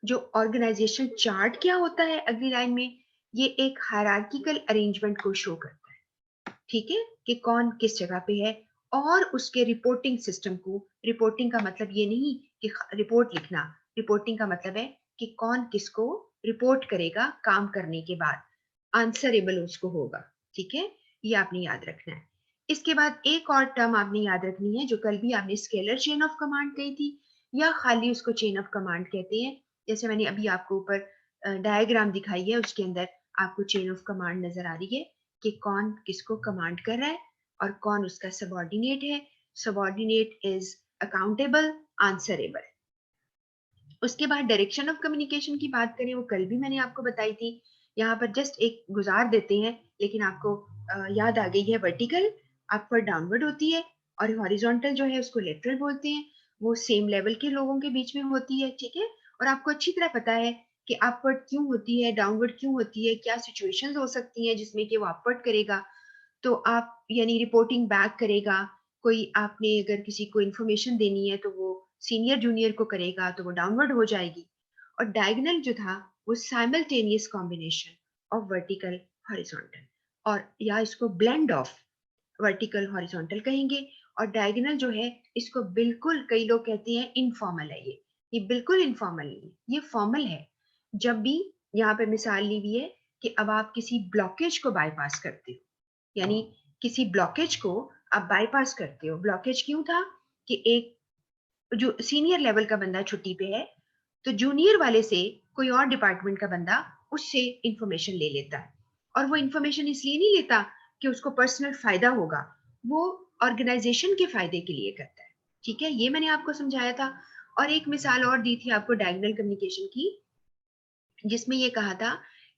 जो ऑर्गेनाइजेशन चार्ट क्या होता है अगली लाइन में, ये एक हायरार्किकल अरेंजमेंट को शो करता है, ठीक है, कि कौन किस जगह पे है। और उसके रिपोर्टिंग सिस्टम को, रिपोर्टिंग का मतलब ये नहीं कि रिपोर्ट लिखना, रिपोर्टिंग का मतलब है कि कौन किसको रिपोर्ट करेगा काम करने के बाद, आंसरेबल उसको होगा, ठीक है, ये आपने याद रखना है। इसके बाद एक और टर्म आपने याद रखनी है जो कल भी आपने स्केलर चेन ऑफ कमांड कही थी, या खाली उसको चेन ऑफ कमांड कहते हैं। जैसे मैंने अभी आपको ऊपर डायग्राम दिखाई है, उसके अंदर आपको चेन ऑफ कमांड नजर आ रही है कि कौन किसको कमांड कर रहा है और कौन उसका सबऑर्डिनेट है। Subordinate is accountable, answerable. उसके बाद डायरेक्शन ऑफ कम्युनिकेशन की बात करें, वो कल भी मैंने आपको बताई थी, यहाँ पर जस्ट एक गुजार देते हैं, लेकिन आपको याद आ गई है। वर्टिकल अपवर्ड डाउनवर्ड होती है और हॉरिजॉन्टल जो है उसको लेटरल बोलते हैं, वो सेम लेवल के लोगों के बीच में होती है, ठीक है। और आपको अच्छी तरह पता है कि अपवर्ड क्यों होती है, डाउनवर्ड क्यों होती है, क्या सिचुएशंस हो सकती हैं जिसमें कि वो अपवर्ड करेगा, तो आप यानी रिपोर्टिंग बैक करेगा। कोई आपने अगर किसी को इंफॉर्मेशन देनी है तो वो सीनियर जूनियर को करेगा तो वो डाउनवर्ड हो जाएगी। और डायगोनल जो था वो simultaneous combination of vertical horizontal, और या इसको ब्लेंड ऑफ वर्टिकल हॉरिजॉन्टल कहेंगे। और डायगोनल जो है इसको बिल्कुल, कई लोग कहते हैं इनफॉर्मल है, ये बिल्कुल इनफॉर्मल नहीं है, ये फॉर्मल है। जब भी यहाँ पे मिसाल ली हुई है कि अब आप किसी ब्लॉकेज को बाईपास करते हो, यानी किसी ब्लॉकेज को आप बाईपास करते हो। ब्लॉकेज क्यों था कि एक जो सीनियर लेवल का बंदा छुट्टी पे है, तो जूनियर वाले से कोई और डिपार्टमेंट का बंदा उससे इंफॉर्मेशन ले लेता है, और वो इंफॉर्मेशन इसलिए नहीं लेता कि उसको पर्सनल फायदा होगा, वो ऑर्गेनाइजेशन के फायदे के लिए करता है, ठीक है। ये मैंने आपको समझाया था। और एक मिसाल और दी थी आपको डायगोनल कम्युनिकेशन की, जिसमें ये कहा था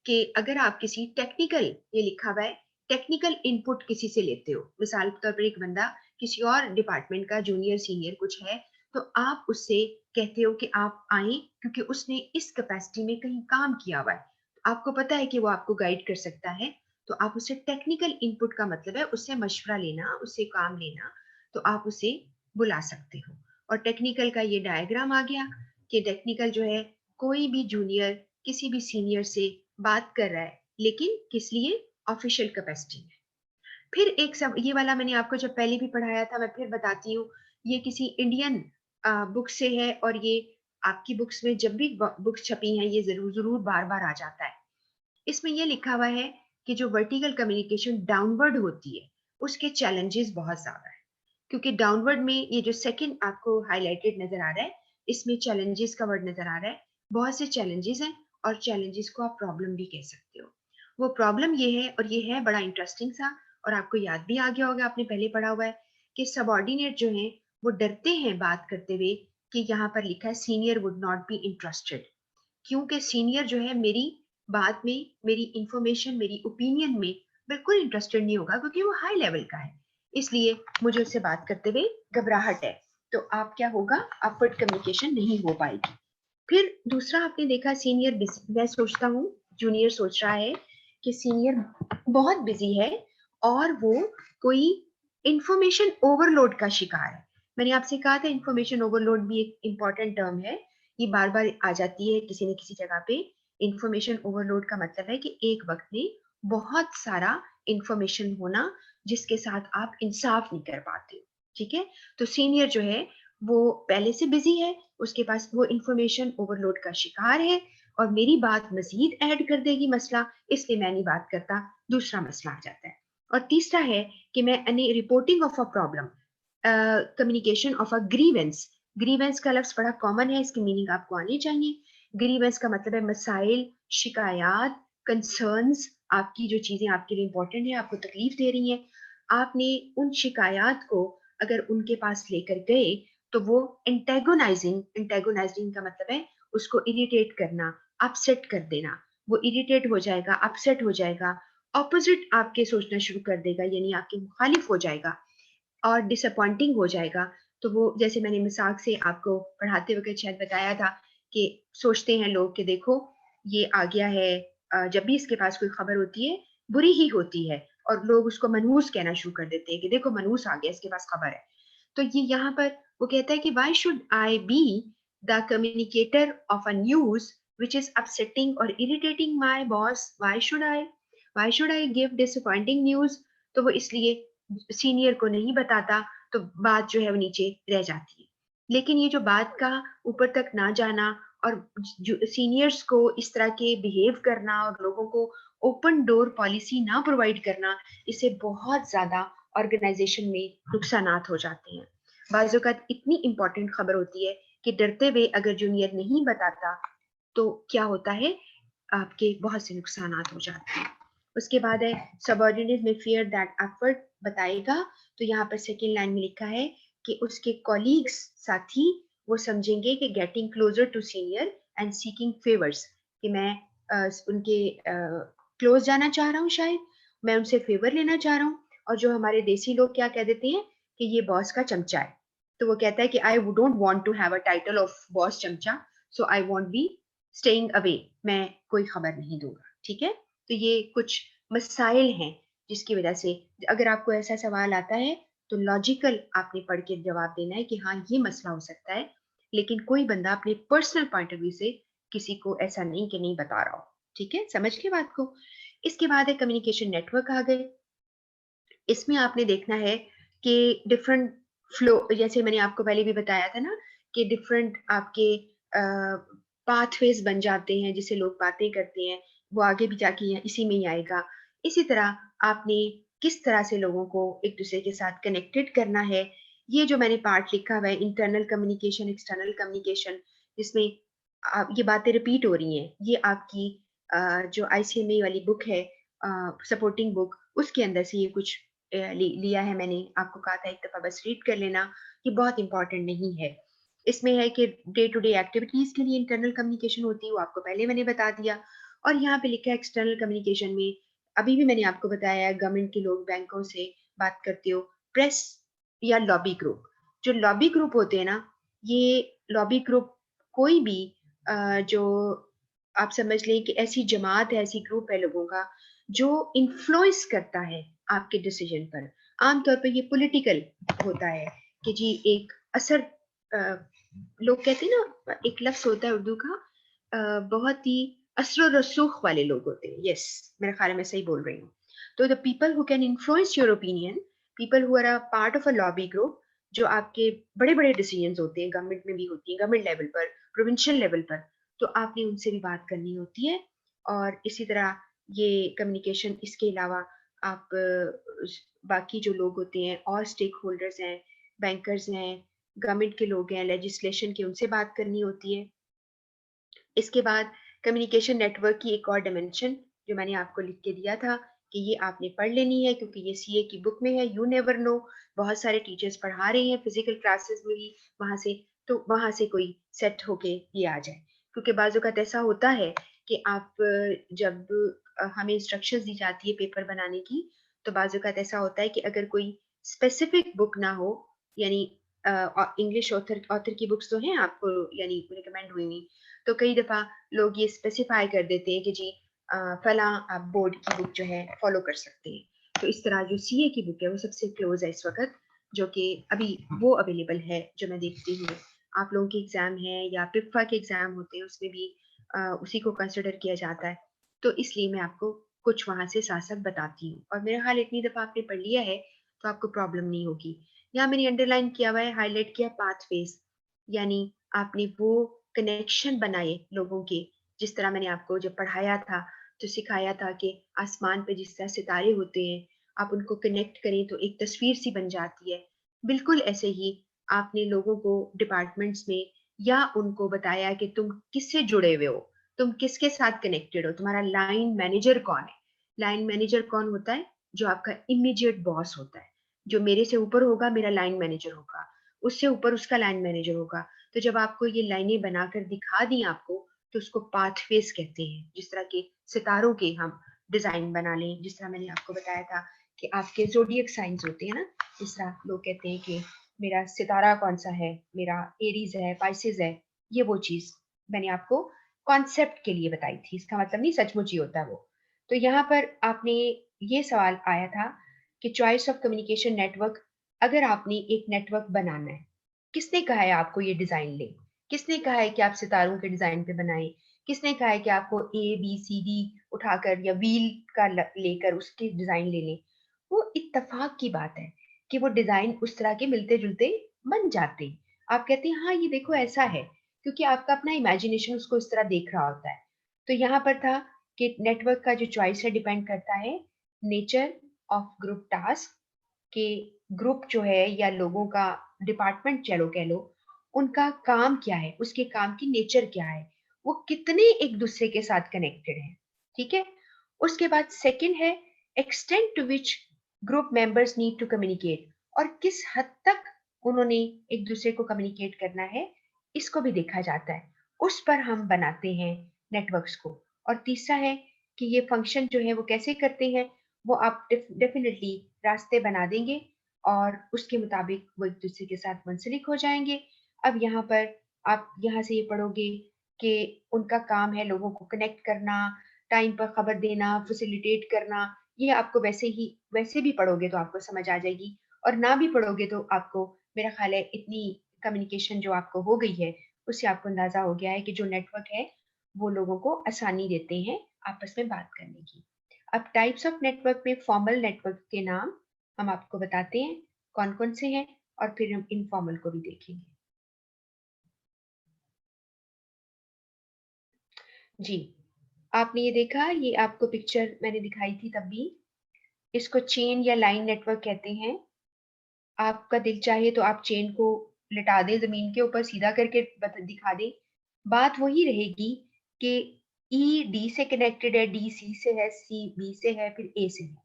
कि अगर आप किसी टेक्निकल, ये लिखा हुआ है, टेक्निकल इनपुट किसी से लेते हो, मिसाल के तौर पर एक बंदा किसी और डिपार्टमेंट का जूनियर सीनियर कुछ है, तो आप उससे कहते हो कि आप आए क्योंकि उसने इस कैपेसिटी में कहीं काम किया हुआ है, आपको पता है कि वो आपको गाइड कर सकता है, तो आप उसे टेक्निकल इनपुट का मतलब है उससे मशवरा लेना, उससे काम लेना, तो आप उसे बुला सकते हो। और टेक्निकल का ये डायग्राम आ गया कि टेक्निकल जो है कोई भी जूनियर किसी भी सीनियर से बात कर रहा है, लेकिन किस लिए? ऑफिशियल कैपेसिटी में। फिर एक सब ये वाला मैंने आपको जब पहले भी पढ़ाया था, मैं फिर बताती हूँ। ये किसी इंडियन बुक से है और ये आपकी बुक्स में जब भी बुक्स छपी हैं ये जरूर जरूर बार बार आ जाता है। इसमें ये लिखा हुआ है कि जो वर्टिकल कम्युनिकेशन डाउनवर्ड होती है उसके चैलेंजेस बहुत ज्यादा है, क्योंकि डाउनवर्ड में ये जो सेकंड आपको हाईलाइटेड नजर आ रहा है इसमें चैलेंजेस का वर्ड नजर आ रहा है। बहुत से चैलेंजेस हैं और चैलेंजेस को आप प्रॉब्लम भी कह सकते हो। वो प्रॉब्लम ये है और ये है बड़ा इंटरेस्टिंग सा, और आपको याद भी आ गया होगा, आपने पहले पढ़ा हुआ है कि सबऑर्डिनेट जो है वो डरते हैं बात करते हुए कि यहाँ पर लिखा है senior would not be interested, क्योंकि सीनियर जो है मेरी बात में, मेरी इंफॉर्मेशन, मेरी ओपिनियन में बिल्कुल इंटरेस्टेड नहीं होगा क्योंकि वो हाई लेवल का है, इसलिए मुझे उससे बात करते हुए घबराहट है। तो आप क्या होगा, अपवर्ड कम्युनिकेशन नहीं हो पाएगी। फिर दूसरा आपने देखा सीनियर, मैं सोचता हूँ जूनियर सोच रहा है कि सीनियर बहुत बिजी है और वो कोई इंफॉर्मेशन ओवरलोड का शिकार है। मैंने आपसे कहा था इंफॉर्मेशन ओवरलोड भी एक इंपॉर्टेंट टर्म है, ये बार बार आ जाती है किसी न किसी जगह पे। इंफॉर्मेशन ओवरलोड का मतलब है कि एक वक्त में बहुत सारा इंफॉर्मेशन होना जिसके साथ आप इंसाफ नहीं कर पाते। ठीक है, तो सीनियर जो है वो पहले से बिजी है, उसके पास वो इंफॉर्मेशन ओवरलोड का शिकार है और मेरी बात मजीद ऐड कर देगी मसला, इसलिए मैं नहीं बात करता, दूसरा मसला आ जाता है। और तीसरा है कि मैं reporting of a problem, communication of a grievance. Grievance का लफ्ज बड़ा कॉमन है, इसकी मीनिंग आपको आनी चाहिए। ग्रीवेंस का मतलब है मसाइल, शिकायत, कंसर्न्स, आपकी जो चीजें आपके लिए इंपॉर्टेंट है, आपको तकलीफ दे रही हैं, आपने उन शिकायत को अगर उनके पास लेकर गए तो वो एंटेगोनाइजिंग, एंटेगोनाइजिंग का मतलब है उसको इरिटेट करना, अपसेट कर देना। वो इरिटेट हो जाएगा, अपसेट हो जाएगा, ऑपोजिट आपके सोचना शुरू कर देगा, यानी आपके मुखालिफ हो जाएगा और डिसअपॉइंटिंग हो जाएगा। तो वो जैसे मैंने मिसाल से आपको पढ़ाते वक्त शायद बताया था कि सोचते हैं लोग कि देखो ये आ गया है, जब भी इसके पास कोई खबर होती है बुरी ही होती है और लोग उसको मनहूस कहना शुरू कर देते हैं कि देखो मनहूस आ गया, इसके पास खबर है। तो ये यहाँ पर वो कहता है कि why should I be the communicator of a news which is upsetting और irritating my boss, why should I give disappointing news. तो वो इसलिए सीनियर को नहीं बताता, तो बात जो है वो नीचे रह जाती है। लेकिन ये जो बात का ऊपर तक ना जाना और सीनियर्स को इस तरह के बिहेव करना और लोगों को ओपन डोर पॉलिसी ना प्रोवाइड करना, इससे बहुत ज्यादा ऑर्गेनाइजेशन में नुकसानात हो जाते हैं। बाज़ औक़ात इतनी इंपॉर्टेंट खबर होती है कि डरते हुए अगर जूनियर नहीं बताता तो क्या होता है, आपके बहुत से नुकसानात हो जाते हैं। उसके बाद है सबऑर्डिनेट में फियर दैट एफर्ट बताएगा, तो यहाँ पर सेकेंड लाइन में लिखा है कि उसके कॉलीग्स, साथी, वो समझेंगे कि getting closer to senior and seeking favours, कि मैं उनके क्लोज जाना चाह रहा हूँ, शायद मैं उनसे फेवर लेना चाह रहा हूँ। और जो हमारे देसी लोग क्या कह देते हैं कि ये बॉस का चमचा है, तो वो कहता है कि I don't want to have a title of boss चमचा, so I won't be staying away, मैं कोई खबर नहीं दूंगा। ठीक है, तो ये कुछ मसाइल हैं जिसकी वजह से अगर आपको ऐसा सवाल आता है तो लॉजिकल आपने पढ़ के जवाब देना है कि हाँ ये मसला हो सकता है, लेकिन कोई बंदा अपने पर्सनल पॉइंट ऑफ व्यू से किसी को ऐसा नहीं कि नहीं बता रहा हो। ठीक है, समझ के बात को। इसके बाद है कम्युनिकेशन नेटवर्क आ गए। इसमें आपने देखना है कि डिफरेंट फ्लो, जैसे मैंने आपको पहले भी बताया था ना कि डिफरेंट आपके पाथवेज बन जाते हैं जिससे लोग बातें करते हैं, वो आगे भी जाके इसी में ही आएगा। इसी तरह आपने किस तरह से लोगों को एक दूसरे के साथ कनेक्टेड करना है, ये जो मैंने पार्ट लिखा हुआ है इंटरनल कम्युनिकेशन, एक्सटर्नल कम्युनिकेशन, जिसमें आप ये बातें रिपीट हो रही हैं, ये आपकी जो आईसीएमए वाली बुक है, सपोर्टिंग बुक, उसके अंदर से ये कुछ लिया है मैंने। आपको कहा था एक दफा बस रीड कर लेना, ये बहुत इंपॉर्टेंट नहीं है। इसमें है कि डे टू डे एक्टिविटीज के लिए इंटरनल कम्युनिकेशन होती है, वो आपको पहले मैंने बता दिया। और यहाँ पे लिखा है एक्सटर्नल कम्युनिकेशन में, अभी भी मैंने आपको बताया, गवर्नमेंट के लोग बैंकों से बात करते हो, प्रेस या लॉबी ग्रुप। जो लॉबी ग्रुप होते हैं ना, ये लॉबी ग्रुप कोई भी जो आप समझ लें कि ऐसी जमात है, ऐसी ग्रुप है लोगों का जो इन्फ्लुएंस करता है आपके डिसीजन पर। आमतौर पर ये पॉलिटिकल होता है कि जी एक असर, लोग कहते हैं ना, एक लफ्ज होता है उर्दू का, बहुत ही असर रसूख वाले लोग होते हैं। यस, मेरे ख्याल में सही बोल रही हूँ। तो the people who can influence your opinion, people who are a part of a lobby group, जो आपके बड़े बड़े डिसीजन होते हैं, गवर्नमेंट में भी होती है, गवर्नमेंट लेवल पर, प्रोविंशियल लेवल पर, तो आपने उनसे भी बात करनी होती है। और इसी तरह ये कम्युनिकेशन, इसके अलावा आप बाकी जो लोग होते हैं और स्टेक होल्डर्स हैं, बैंकर्स हैं, गवर्नमेंट के लोग हैं, लेजिस्लेशन के, उनसे बात करनी होती है। इसके बाद कम्युनिकेशन नेटवर्क की एक और डायमेंशन जो मैंने आपको लिख के दिया था कि ये आपने पढ़ लेनी है, क्योंकि ये सीए की बुक में है। यू नेवर नो, बहुत सारे टीचर्स पढ़ा रहे हैं फिजिकल क्लासेस में भी वहां से, तो वहां से कोई सेट होके ये आ जाए। क्योंकि बाजू का ऐसा होता है कि आप जब हमें इंस्ट्रक्शंस दी जाती है पेपर बनाने की, तो बाजू का ऐसा होता है कि अगर कोई स्पेसिफिक बुक ना हो, यानी इंग्लिश ऑथर ऑथर की बुक्स तो हैं आपको यानी रिकमेंड हुई हुई, तो कई दफा लोग ये स्पेसिफाई कर देते हैं कि जी फला आप बोर्ड की बुक जो है फॉलो कर सकते हैं। तो इस तरह जो सीए की बुक है वो सबसे क्लोज है इस वक्त, जो कि अभी वो अवेलेबल है जो मैं देखती हूँ। आप लोगों के एग्जाम है या पिप्फा के एग्जाम होते हैं उसमें भी उसी को कंसिडर किया जाता है। तो इसलिए मैं आपको कुछ वहां से साथ साथ बताती हूँ, और मेरा ख्याल इतनी दफा आपने पढ़ लिया है तो आपको प्रॉब्लम नहीं होगी। यहाँ मैंने अंडरलाइन किया हुआ है, हाईलाइट किया पाथवेज, यानी आपने वो कनेक्शन बनाए लोगों के, जिस तरह मैंने आपको जब पढ़ाया था तो सिखाया था कि आसमान पे जिस तरह सितारे होते हैं, आप उनको कनेक्ट करें तो एक तस्वीर सी बन जाती है। बिल्कुल ऐसे ही आपने लोगों को डिपार्टमेंट्स में या उनको बताया कि तुम किससे जुड़े हुए हो, तुम किसके साथ कनेक्टेड हो, तुम्हारा लाइन मैनेजर कौन है। लाइन मैनेजर कौन होता है? जो आपका इमीडिएट बॉस होता है। जो मेरे से ऊपर होगा मेरा लाइन मैनेजर होगा, उससे ऊपर उसका लाइन मैनेजर होगा। तो जब आपको ये लाइनें बनाकर दिखा दी आपको, तो उसको पाथवेज कहते हैं। जिस तरह के सितारों के हम डिजाइन बना लें, जिस तरह मैंने आपको बताया था कि आपके जोडियक साइंस होते हैं ना, जिस तरह लोग कहते हैं कि मेरा सितारा कौन सा है, मेरा एरीज है, पाइसेस है, ये वो चीज मैंने आपको कॉन्सेप्ट के लिए बताई थी। इसका मतलब नहीं सचमुच ही होता वो। तो यहाँ पर आपने ये सवाल आया था कि चॉइस ऑफ कम्युनिकेशन नेटवर्क, अगर आपने एक नेटवर्क बनाना है, किसने कहा है आपको ये डिजाइन ले? किसने कहा है कि आप सितारों के डिजाइन पे बनाएं? किसने कहा है कि आपको ए बी सी डी उठाकर या व्हील का लेकर उसके डिजाइन ले लें? वो इत्तेफाक की बात है कि वो डिजाइन उस तरह के मिलते जुलते बन जाते हैं। आप कहते हैं हाँ ये देखो ऐसा है, क्योंकि आपका अपना इमेजिनेशन उसको इस तरह देख रहा होता है। तो यहाँ पर था कि नेटवर्क का जो चॉइस है डिपेंड करता है नेचर ऑफ ग्रुप टास्क, के ग्रुप जो है या लोगों का डिपार्टमेंट चलो कह लो, उनका काम क्या है, उसके काम की नेचर क्या है, वो कितने एक दूसरे के साथ कनेक्टेड है। ठीक है। उसके बाद सेकंड है extent to which group members need to communicate, और किस हद तक उन्होंने एक दूसरे को कम्युनिकेट करना है, इसको भी देखा जाता है। उस पर हम बनाते हैं नेटवर्क्स को। और तीसरा है कि ये फंक्शन जो है वो कैसे करते हैं, वो आप डेफिनेटली रास्ते बना देंगे और उसके मुताबिक वो एक दूसरे के साथ मुंसलिक हो जाएंगे। अब यहाँ पर आप यहाँ से ये पढ़ोगे कि उनका काम है लोगों को कनेक्ट करना, टाइम पर खबर देना, फैसिलिटेट करना। ये आपको वैसे भी पढ़ोगे तो आपको समझ आ जाएगी, और ना भी पढ़ोगे तो आपको, मेरा ख्याल है इतनी कम्युनिकेशन जो आपको हो गई है उससे आपको अंदाजा हो गया है कि जो नेटवर्क है वो लोगों को आसानी देते हैं आपस में बात करने की। अब टाइप्स ऑफ नेटवर्क में फॉर्मल नेटवर्क के नाम हम आपको बताते हैं कौन कौन से हैं, और फिर हम इनफॉर्मल को भी देखेंगे। जी, आपने ये देखा, ये आपको पिक्चर मैंने दिखाई थी तब भी। इसको चेन या लाइन नेटवर्क कहते हैं। आपका दिल चाहे तो आप चेन को लिटा दें जमीन के ऊपर, सीधा करके दिखा दें, बात वही रहेगी कि ई डी से कनेक्टेड है, डी सी से है, सी बी से है, फिर ए से है।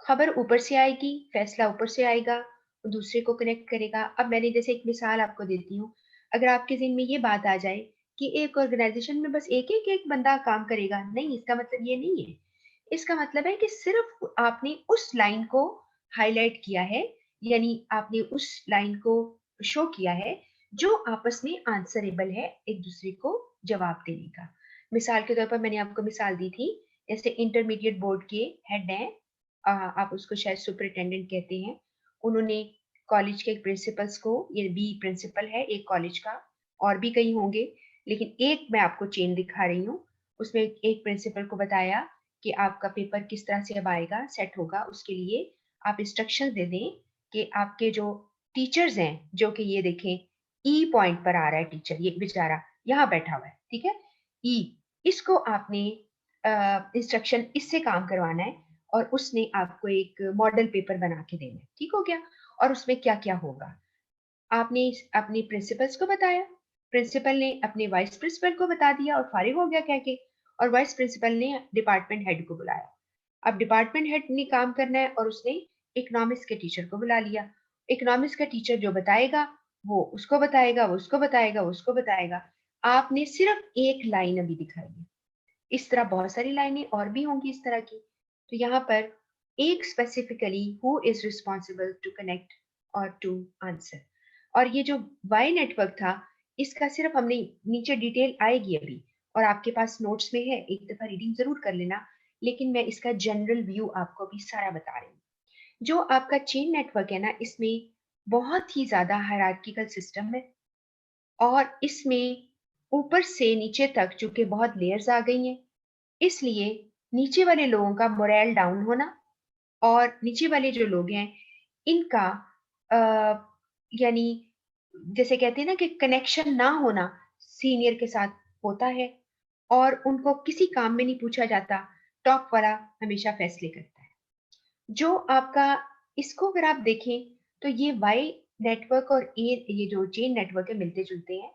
खबर ऊपर से आएगी, फैसला ऊपर से आएगा, दूसरे को कनेक्ट करेगा। अब मैंने जैसे एक मिसाल आपको देती हूँ, अगर आपके ज़हन में ये बात आ जाए कि एक ऑर्गेनाइजेशन में बस एक बंदा काम करेगा, नहीं, इसका मतलब ये नहीं है। इसका मतलब है कि सिर्फ आपने उस लाइन को हाईलाइट किया है, यानी आपने उस लाइन को शो किया है जो आपस में आंसरेबल है एक दूसरे को जवाब देने का। मिसाल के तौर पर मैंने आपको मिसाल दी थी, जैसे इंटरमीडिएट बोर्ड के हेड हैं, आप उसको शायद सुपरिटेंडेंट कहते हैं, उन्होंने कॉलेज के प्रिंसिपल्स को, ये बी प्रिंसिपल है एक कॉलेज का, और भी कई होंगे, लेकिन एक मैं आपको चेन दिखा रही हूँ। उसमें एक प्रिंसिपल को बताया कि आपका पेपर किस तरह से अब आएगा, सेट होगा, उसके लिए आप इंस्ट्रक्शन दे दें कि आपके जो टीचर्स हैं, जो कि ये देखें ई पॉइंट पर आ रहा है टीचर, ये बेचारा यहाँ बैठा हुआ है, ठीक है, ई, इसको आपने इंस्ट्रक्शन इससे काम करवाना है, और उसने आपको एक मॉडल पेपर बना के देना है, ठीक हो गया। और उसमें क्या क्या होगा, आपने अपने प्रिंसिपल्स को बताया, प्रिंसिपल ने अपने वाइस प्रिंसिपल को बता दिया और फारिग हो गया कह के, और वाइस प्रिंसिपल ने डिपार्टमेंट हेड को बुलाया। अब डिपार्टमेंट हेड ने काम करना है और उसने इकोनॉमिक्स के टीचर को बुला लिया। इकोनॉमिक्स का टीचर जो बताएगा वो उसको बताएगा, वो उसको बताएगा, वो उसको बताएगा। आपने सिर्फ एक लाइन अभी दिखाई है, इस तरह बहुत सारी लाइनें और भी होंगी इस तरह की। तो यहाँ पर एक specifically who is responsible to connect और टू आंसर। और ये जो वाई नेटवर्क था, इसका सिर्फ हमने नीचे डिटेल आएगी अभी, और आपके पास नोट्स में है, एक दफा रीडिंग जरूर कर लेना, लेकिन मैं इसका जनरल व्यू आपको अभी सारा बता रही हूँ। जो आपका चेन नेटवर्क है ना, इसमें बहुत ही ज्यादा हायरार्किकल सिस्टम है, और इसमें ऊपर से नीचे तक चूंकि बहुत लेयर्स आ गई हैं, इसलिए नीचे वाले लोगों का मोरल डाउन होना, और नीचे वाले जो लोग हैं इनका अ, यानी जैसे कहते हैं ना कि कनेक्शन ना होना सीनियर के साथ होता है, और उनको किसी काम में नहीं पूछा जाता, टॉप वाला हमेशा फैसले करता है। जो आपका, इसको अगर आप देखें तो ये वाई नेटवर्क और ये जो चेन नेटवर्क है मिलते जुलते हैं,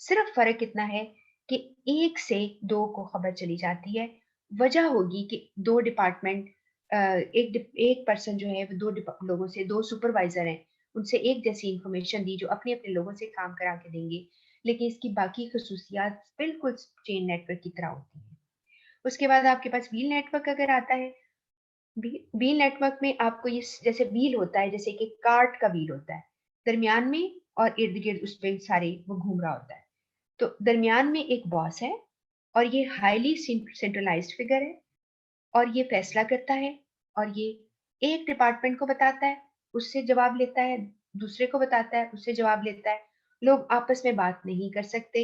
सिर्फ फर्क इतना है कि एक से दो को खबर चली जाती है। वजह होगी कि दो डिपार्टमेंट, एक पर्सन जो है वो लोगों से, दो सुपरवाइजर हैं, उनसे एक जैसी इंफॉर्मेशन दी जो अपने अपने लोगों से काम करा के देंगे, लेकिन इसकी बाकी खसूसियात बिल्कुल चेन नेटवर्क की तरह होती है। उसके बाद आपके पास व्हील नेटवर्क अगर आता है, व्हील नेटवर्क में आपको ये जैसे व्हील होता है, जैसे कि कार्ट का व्हील होता है, दरमियान में और इर्द गिर्द उस पे सारे वो घूम रहा होता है। तो दरमियान में एक बॉस है, और ये हाईली सेंट्रलाइज्ड फिगर है, और ये फैसला करता है, और ये एक डिपार्टमेंट को बताता है, उससे जवाब लेता है, दूसरे को बताता है, उससे जवाब लेता है। लोग आपस में बात नहीं कर सकते।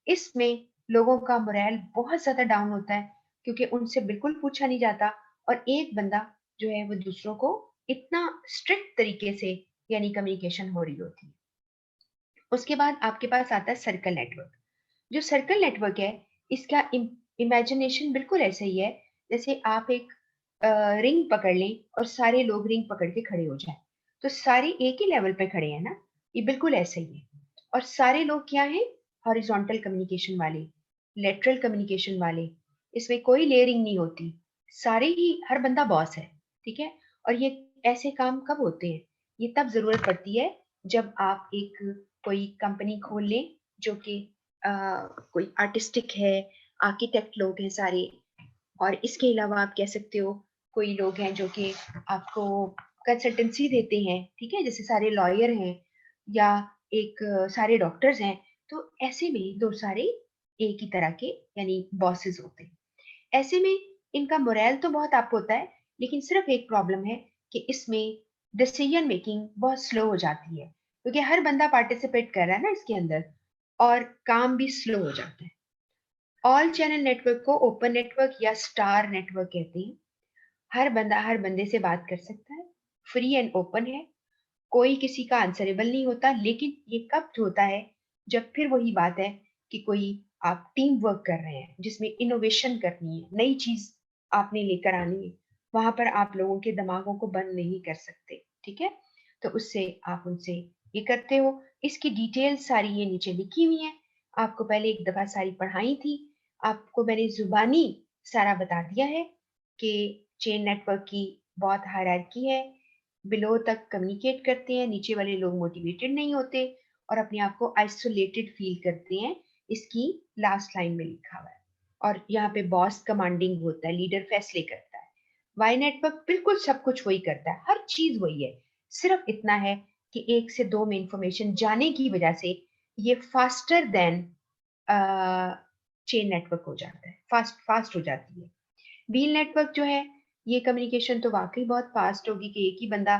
इसमें लोगों का मोरल बहुत ज्यादा डाउन होता है, क्योंकि उनसे बिल्कुल पूछा नहीं जाता, और एक बंदा जो है वो दूसरों को इतना स्ट्रिक्ट तरीके से यानी कम्युनिकेशन हो रही होती है। उसके बाद आपके पास आता है सर्कल नेटवर्क। जो सर्कल नेटवर्क है, इसका इमेजिनेशन बिल्कुल ऐसा ही है, जैसे आप एक रिंग पकड़ लें और सारे लोग रिंग पकड़ के खड़े हो जाएं, तो सारे एक ही लेवल पे खड़े हैं ना, ये बिल्कुल ऐसा ही है। और सारे लोग क्या हैं, हॉरिजॉन्टल कम्युनिकेशन वाले, लेटरल कम्युनिकेशन वाले, इसमें कोई लेयरिंग नहीं होती, सारे ही, हर बंदा बॉस है, ठीक है। और ये ऐसे काम कब होते हैं, ये तब जरूरत पड़ती है जब आप एक कोई कंपनी खोल लें, जो कि कोई आर्टिस्टिक है, आर्किटेक्ट लोग हैं सारे, और इसके अलावा आप कह सकते हो कोई लोग हैं जो कि आपको कंसल्टेंसी देते हैं, ठीक है, जैसे सारे लॉयर हैं, या एक सारे डॉक्टर्स हैं। तो ऐसे में दो सारे एक ही तरह के यानी बॉसेस होते हैं। ऐसे में इनका मोरल तो बहुत अप होता है, लेकिन सिर्फ एक प्रॉब्लम है कि इसमें डिसीजन मेकिंग बहुत स्लो हो जाती है, क्योंकि हर बंदा पार्टिसिपेट कर रहा है ना इसके अंदर, और काम भी स्लो हो जाता है। ऑल चैनल नेटवर्क को ओपन नेटवर्क या स्टार नेटवर्क कहते हैं। हर बंदा हर बंदे से बात कर सकता है, फ्री एंड ओपन है, कोई किसी का आंसरेबल नहीं होता। लेकिन ये कब होता है, जब फिर वही बात है कि कोई आप टीम वर्क कर रहे हैं जिसमें इनोवेशन करनी है, नई चीज आपने लेकर आनी है, वहां पर आप लोगों के दिमागों को बंद नहीं कर सकते, ठीक है। तो उससे आप उनसे ये करते हो। इसकी डिटेल सारी ये नीचे लिखी हुई है, आपको पहले एक दफा सारी पढ़ाई थी, आपको मैंने जुबानी सारा बता दिया है कि चेन नेटवर्क की बहुत हायरार्की है, बिलो तक कम्युनिकेट करते हैं, नीचे वाले लोग मोटिवेटेड नहीं होते और अपने आप को आइसोलेटेड फील करते हैं, इसकी लास्ट लाइन में लिखा हुआ है। और यहाँ पे बॉस कमांडिंग होता है, लीडर फैसले करता है। वाई नेटवर्क बिल्कुल सब कुछ वही करता है, हर चीज वही है, सिर्फ इतना है कि एक से दो में इंफॉर्मेशन जाने की वजह से ये फास्टर देन चेन नेटवर्क हो जाता है, फास्ट हो जाती है। व्हील नेटवर्क जो है, ये कम्युनिकेशन तो वाकई बहुत फास्ट होगी कि एक ही बंदा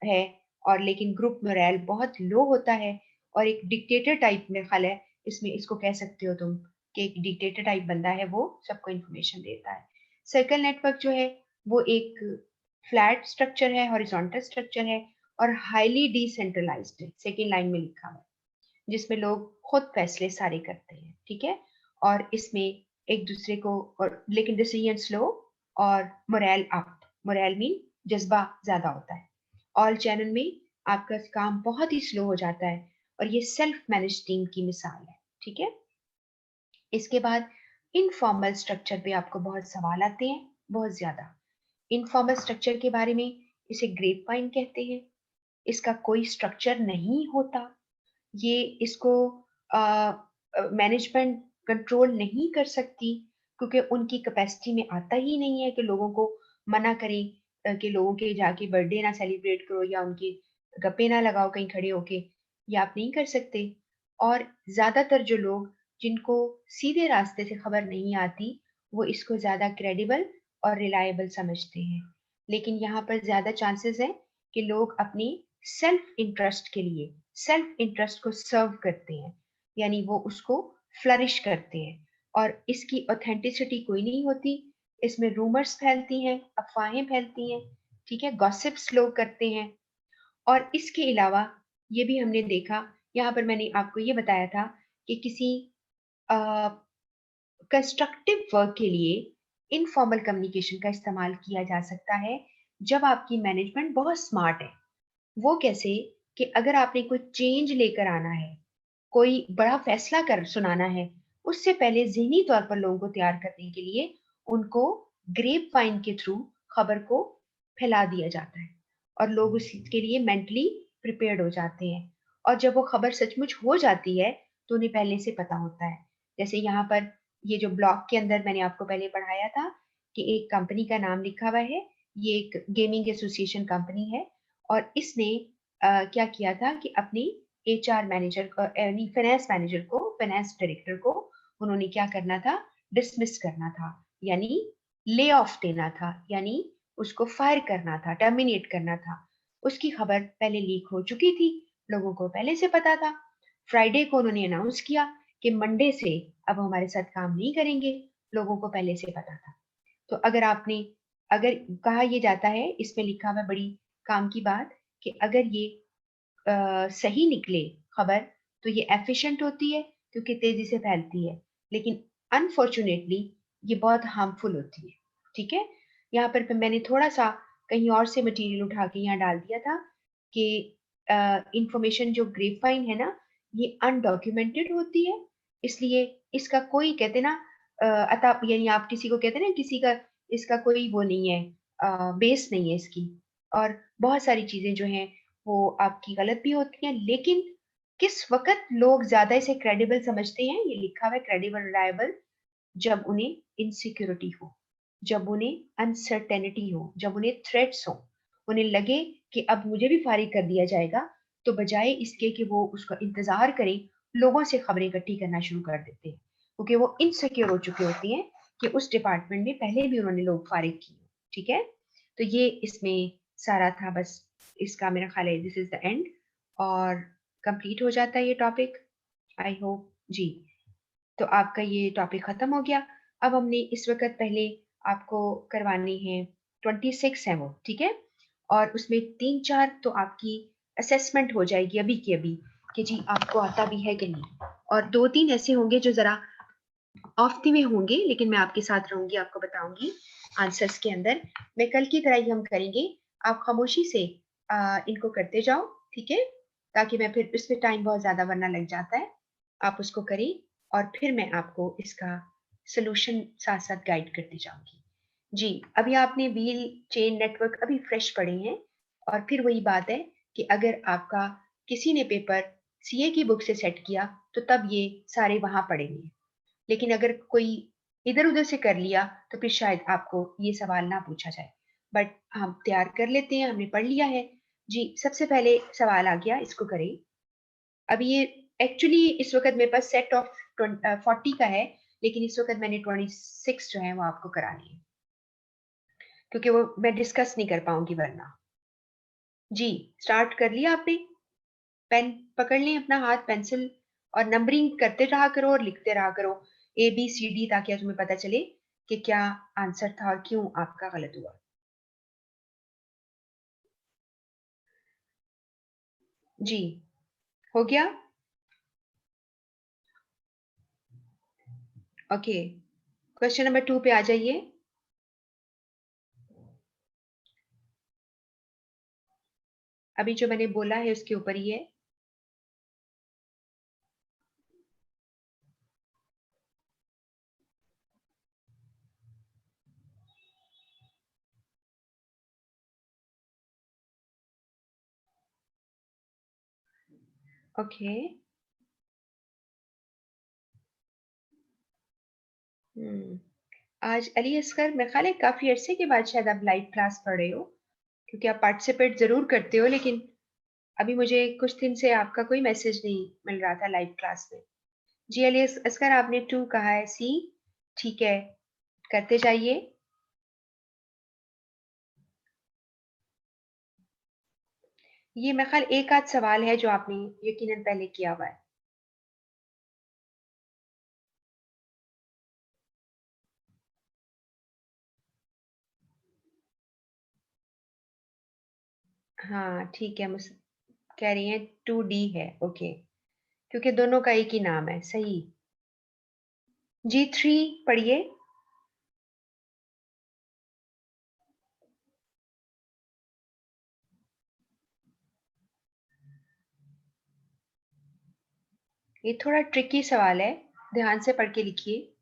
है, और लेकिन ग्रुप मोरल बहुत लो होता है, और एक डिक्टेटर टाइप में ख्याल है इसमें, इसको कह सकते हो तुम कि एक डिक्टेटर टाइप बंदा है, वो सबको इंफॉर्मेशन देता है। सर्कल नेटवर्क जो है वो एक फ्लैट स्ट्रक्चर है, हॉरिजॉन्टल स्ट्रक्चर है, और हाईली डिसेंट्रलाइज्ड है, सेकेंड लाइन में लिखा हुआ है, जिसमें लोग खुद फैसले सारे करते हैं, ठीक है। और इसमें एक दूसरे को, और लेकिन डिसीजन स्लो और मोरल अप, मोरल मीन जज्बा ज्यादा होता है। ऑल चैनल में आपका काम बहुत ही स्लो हो जाता है, और ये सेल्फ मैनेज टीम की मिसाल है, ठीक है। इसके बाद इनफॉर्मल स्ट्रक्चर पे आपको बहुत सवाल आते हैं, बहुत ज्यादा। इनफॉर्मल स्ट्रक्चर के बारे में, इसे ग्रेप वाइन कहते हैं। इसका कोई स्ट्रक्चर नहीं होता, ये इसको मैनेजमेंट कंट्रोल नहीं कर सकती, क्योंकि उनकी कैपेसिटी में आता ही नहीं है कि लोगों को मना करें कि लोगों के जाके बर्थडे ना सेलिब्रेट करो, या उनके गप्पे ना लगाओ कहीं खड़े होके, ये आप नहीं कर सकते। और ज्यादातर जो लोग जिनको सीधे रास्ते से खबर नहीं आती, वो इसको ज्यादा क्रेडिबल और रिलायबल समझते हैं। लेकिन यहाँ पर ज्यादा चांसेस है कि लोग अपनी सेल्फ इंटरेस्ट के लिए, सेल्फ इंटरेस्ट को सर्व करते हैं, यानी वो उसको फ्लरिश करते हैं, और इसकी ऑथेंटिसिटी कोई नहीं होती। इसमें रूमर्स फैलती हैं, अफवाहें फैलती हैं, ठीक है, गॉसिप्स लोग करते हैं। और इसके अलावा ये भी हमने देखा, यहाँ पर मैंने आपको ये बताया था कि किसी कंस्ट्रक्टिव वर्क के लिए इनफॉर्मल कम्युनिकेशन का इस्तेमाल किया जा सकता है, जब आपकी मैनेजमेंट बहुत स्मार्ट है। वो कैसे, कि अगर आपने कोई चेंज लेकर आना है, कोई बड़ा फैसला कर सुनाना है, उससे पहले ज़हनी तौर पर लोगों को तैयार करने के लिए उनको ग्रेप वाइन के थ्रू खबर को फैला दिया जाता है, और लोग उसके लिए मेंटली प्रिपेयर्ड हो जाते हैं। और जब वो खबर सचमुच हो जाती है, तो उन्हें पहले से पता होता है। जैसे यहाँ पर ये जो ब्लॉग के अंदर मैंने आपको पहले पढ़ाया था कि एक कंपनी का नाम लिखा हुआ है, ये एक गेमिंग एसोसिएशन कंपनी है, और इसने क्या किया था कि अपनी एचआर मैनेजर को, यानी फाइनेंस मैनेजर को, फाइनेंस डायरेक्टर को, उन्होंने क्या करना था, डिसमिस करना था, यानी ले ऑफ देना था, यानी उसको फायर करना था, टर्मिनेट करना था। उसकी खबर पहले लीक हो चुकी थी, लोगों को पहले से पता था। फ्राइडे को उन्होंने अनाउंस किया कि मंडे से अब हमारे साथ काम नहीं करेंगे, लोगों को पहले से पता था। तो अगर आपने, अगर कहा यह जाता है, इसमें लिखा हुआ बड़ी काम की बात, कि अगर ये सही निकले खबर, तो ये एफिशिएंट होती है क्योंकि तेजी से फैलती है, लेकिन अनफॉर्चुनेटली ये बहुत हार्मफुल होती है, ठीक है। यहाँ पर मैंने थोड़ा सा कहीं और से मटेरियल उठा के यहाँ डाल दिया था कि इंफॉर्मेशन जो ग्रेपवाइन है ना, ये अनडॉक्यूमेंटेड होती है, इसलिए इसका कोई कहते ना अता, यानी आप किसी को कहते ना, किसी का इसका कोई वो नहीं है, बेस नहीं है इसकी। और बहुत सारी चीजें जो हैं वो आपकी गलत भी होती हैं, लेकिन किस वक्त लोग ज्यादा इसे क्रेडिबल समझते हैं, ये लिखा हुआ है क्रेडिबल रिलायबल, जब उन्हें इनसिक्योरिटी हो, जब उन्हें अनसर्टेनिटी हो, जब उन्हें थ्रेट्स हो, उन्हें लगे कि अब मुझे भी फारिग कर दिया जाएगा, तो बजाय इसके कि वो उसका इंतजार करें, लोगों से खबरें इकट्ठी करना शुरू कर देते हैं, क्योंकि वो इनसिक्योर हो चुके होती हैं कि उस डिपार्टमेंट में पहले भी उन्होंने लोग फारिग किए, ठीक है। तो ये इसमें सारा था, बस इसका मेरा ख्याल है दिस इज द एंड, और कंप्लीट हो जाता है ये टॉपिक, आई होप जी। तो आपका ये टॉपिक खत्म हो गया। अब हमने इस वक्त पहले आपको करवानी है 26 है वो, ठीक है, और उसमें 3-4 तो आपकी असेसमेंट हो जाएगी अभी की अभी, कि जी आपको आता भी है कि नहीं, और 2-3 ऐसे होंगे जो जरा ऑफ द वे होंगे, लेकिन मैं आपके साथ रहूंगी, आपको बताऊंगी आंसर्स के अंदर। मैं कल की तरह ही हम करेंगे, आप खामोशी से इनको करते जाओ, ठीक है, ताकि मैं फिर इसमें टाइम बहुत ज्यादा वरना लग जाता है। आप उसको करें, और फिर मैं आपको इसका सोल्यूशन साथ साथ गाइड करती जाऊंगी। जी, अभी आपने व्हील चेन नेटवर्क अभी फ्रेश पढ़े हैं, और फिर वही बात है कि अगर आपका किसी ने पेपर सीए की बुक से सेट किया, तो तब ये सारे वहां पढ़ेंगे, लेकिन अगर कोई इधर उधर से कर लिया, तो फिर शायद आपको ये सवाल ना पूछा जाए। बट हम तैयार कर लेते हैं, हमने पढ़ लिया है। जी, सबसे पहले सवाल आ गया, इसको करें। अभी ये एक्चुअली इस वक्त मेरे पास सेट ऑफ 40 का है, लेकिन इस वक्त मैंने 26 जो है वो आपको करानी है, क्योंकि वो मैं डिस्कस नहीं कर पाऊंगी वरना। जी, स्टार्ट कर लिया आपने? पेन पकड़ लें अपना हाथ, पेंसिल, और नंबरिंग करते रहा करो और लिखते रहा करो ABCD, ताकि तुम्हें पता चले कि क्या आंसर था और क्यों आपका गलत हुआ। जी, हो गया? ओके, क्वेश्चन नंबर 2 पे आ जाइए। अभी जो मैंने बोला है उसके ऊपर ही है। ओके। हम्म, आज अली असगर, मेरे ख्याल है काफी अरसे के बाद शायद आप लाइव क्लास पढ़ रहे हो, क्योंकि आप पार्टिसिपेट जरूर करते हो, लेकिन अभी मुझे कुछ दिन से आपका कोई मैसेज नहीं मिल रहा था लाइव क्लास में। जी अली असगर, आपने 2 कहा है, सी। ठीक है, करते जाइए। ये मेरे ख्याल एक आध सवाल है जो आपने यकीनन पहले किया हुआ है। हाँ ठीक है, मुझे कह रही हैं 2D है, ओके, क्योंकि दोनों का एक ही नाम है, सही। G3 पढ़िए। ये थोड़ा ट्रिकी सवाल है, ध्यान से पढ़ के लिखिए।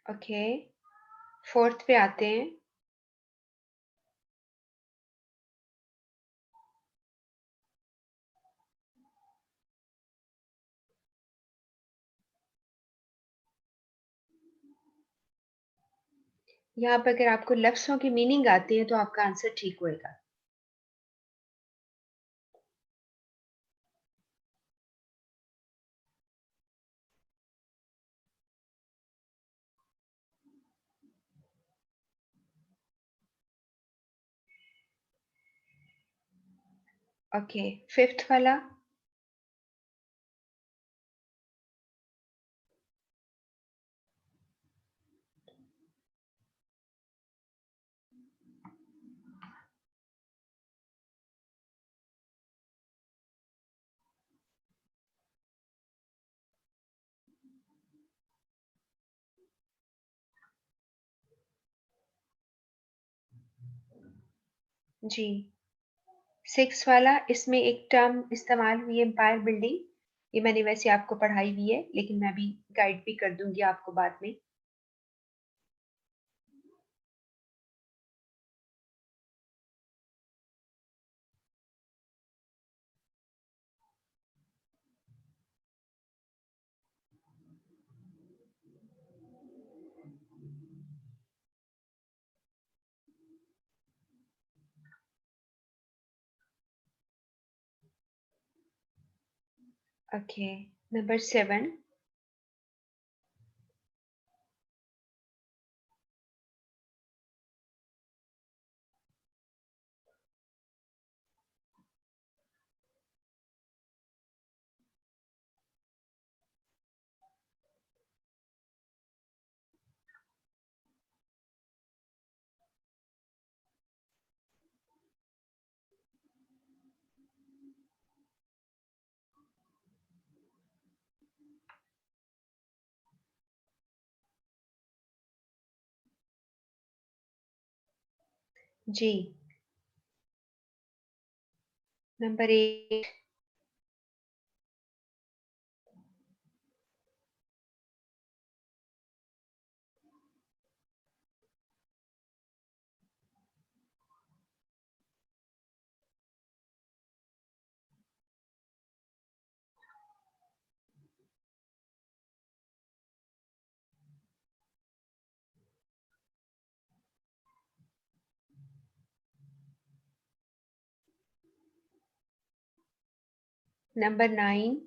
ओके, फोर्थ पे आते हैं। यहाँ पर अगर आपको लफ्जों की मीनिंग आती है तो आपका आंसर ठीक होएगा। ओके, फिफ्थ वाला। जी, सिक्स वाला, इसमें एक टर्म इस्तेमाल हुई है, एम्पायर बिल्डिंग। ये मैंने वैसे आपको पढ़ाई हुई है, लेकिन मैं भी गाइड भी कर दूंगी आपको बाद में। Okay, number 7। जी, number 8। Number 9.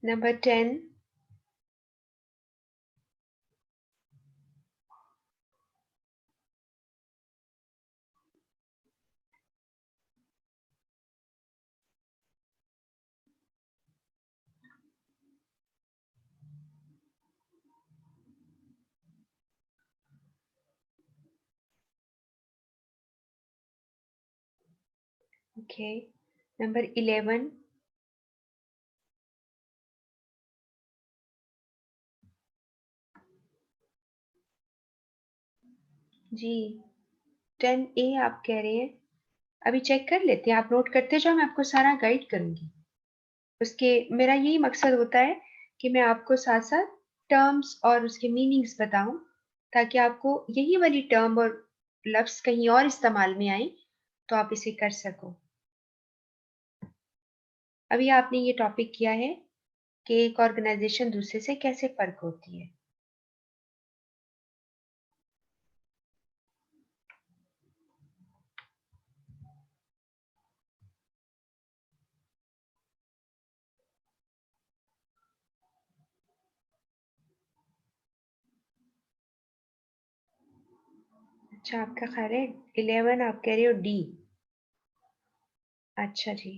Number 10. Okay. Number 11. जी 10A आप कह रहे हैं। अभी चेक कर लेते हैं, आप नोट करते जाओ, मैं आपको सारा गाइड करूंगी। उसके मेरा यही मकसद होता है कि मैं आपको साथ साथ टर्म्स और उसके मीनिंग्स बताऊं, ताकि आपको यही वाली टर्म और लफ्ज कहीं और इस्तेमाल में आए तो आप इसे कर सको। अभी आपने ये टॉपिक किया है कि एक ऑर्गेनाइजेशन दूसरे से कैसे फर्क होती है। अच्छा, आपका ख्याल है 11 आप कह रहे हो डी। अच्छा जी।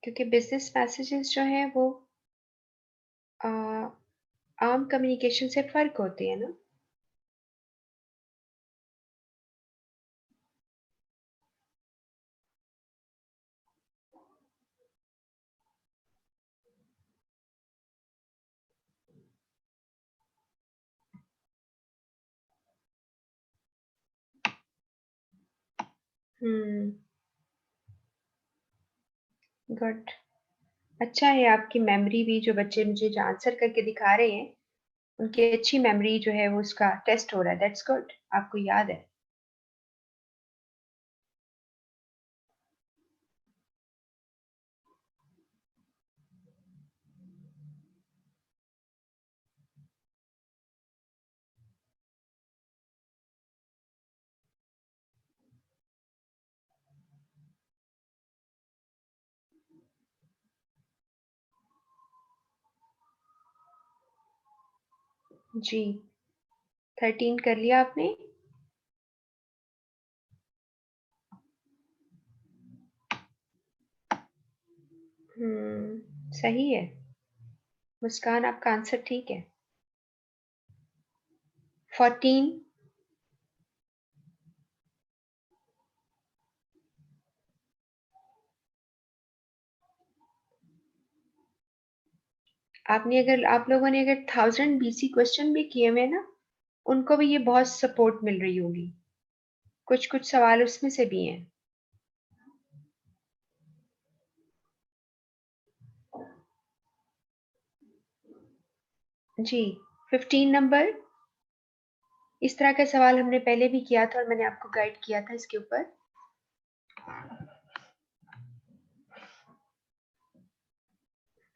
क्योंकि बिजनेस मैसेजेस जो है वो आ, आम कम्युनिकेशन से फर्क होते हैं ना। हम्म। गुड। अच्छा है आपकी मेमोरी भी, जो बच्चे मुझे जो आंसर करके दिखा रहे हैं उनकी अच्छी मेमोरी जो है वो उसका टेस्ट हो रहा है। दैट्स गुड, आपको याद है। जी 13 कर लिया आपने। सही है। मुस्कान, आपका आंसर ठीक है। 14। आप लोगों ने अगर 1000 BC क्वेश्चन भी किए हुए ना, उनको भी ये बहुत सपोर्ट मिल रही होगी। कुछ कुछ सवाल उसमें से भी हैं। जी 15 नंबर। इस तरह का सवाल हमने पहले भी किया था और मैंने आपको गाइड किया था इसके ऊपर।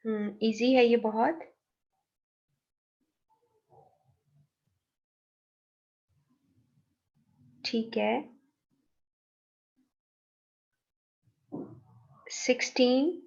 इजी है ये बहुत। ठीक है। 16।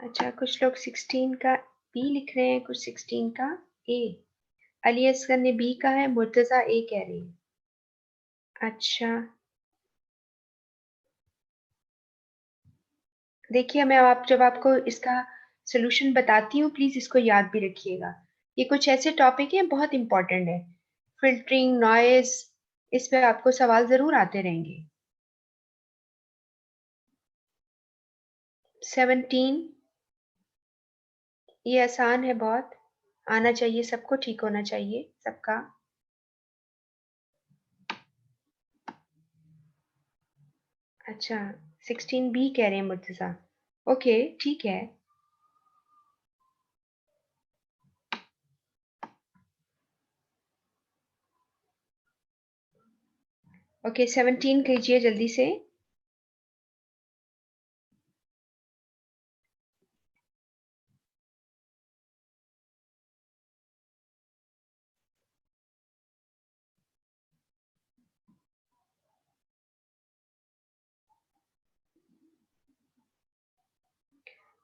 अच्छा, कुछ लोग 16 का बी लिख रहे हैं, कुछ 16 का ए। अली असगर ने बी कहा है, मुर्तजा ए कह रही है। अच्छा, देखिए मैं आप जब आपको इसका सोल्यूशन बताती हूँ, प्लीज इसको याद भी रखिएगा। ये कुछ ऐसे टॉपिक है बहुत इंपॉर्टेंट है। फिल्टरिंग, नॉइज, इस पे आपको सवाल जरूर आते रहेंगे। 17, ये आसान है बहुत, आना चाहिए सबको, ठीक होना चाहिए सबका। अच्छा, 16 बी कह रहे हैं मुर्तजा। ओके, ठीक है। ओके, 17 कीजिए जल्दी से।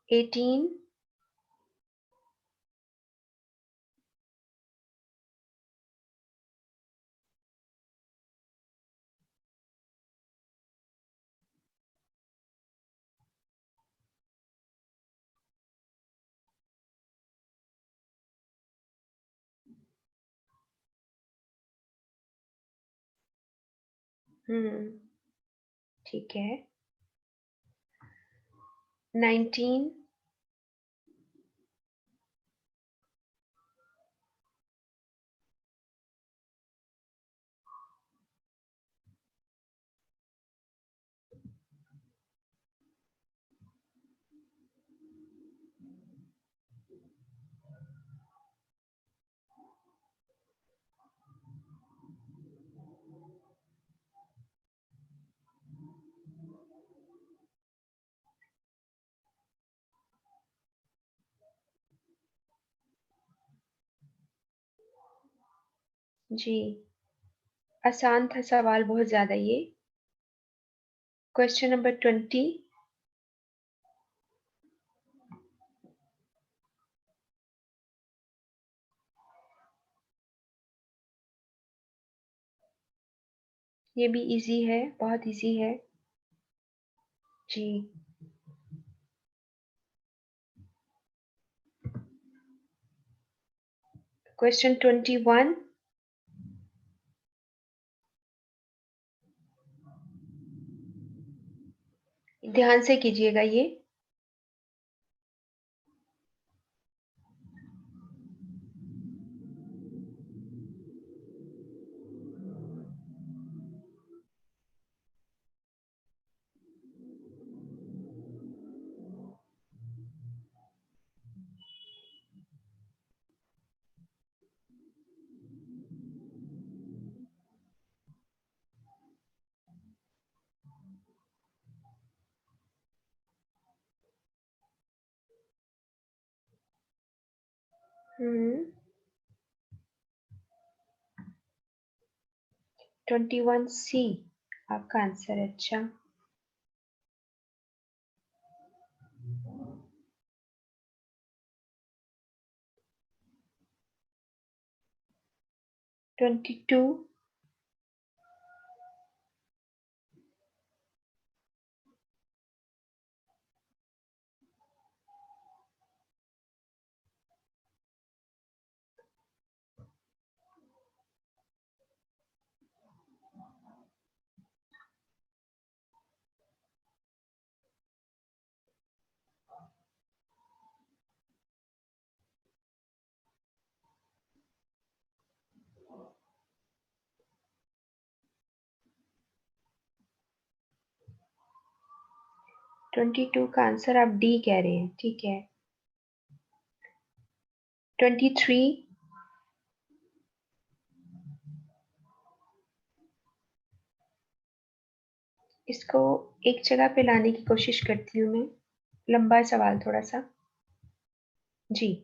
एटीन। ठीक है। 19। जी, आसान था सवाल बहुत ज्यादा ये। Question number 20। ये भी इजी है, बहुत इजी है। जी। क्वेश्चन 21। ध्यान से कीजिएगा ये। हम्म 21 सी आपका आंसर है। अच्छा, 22। 22 का आंसर आप डी कह रहे हैं, ठीक है। 23। इसको एक जगह पे लाने की कोशिश करती हूँ मैं, लंबा सवाल थोड़ा सा। जी।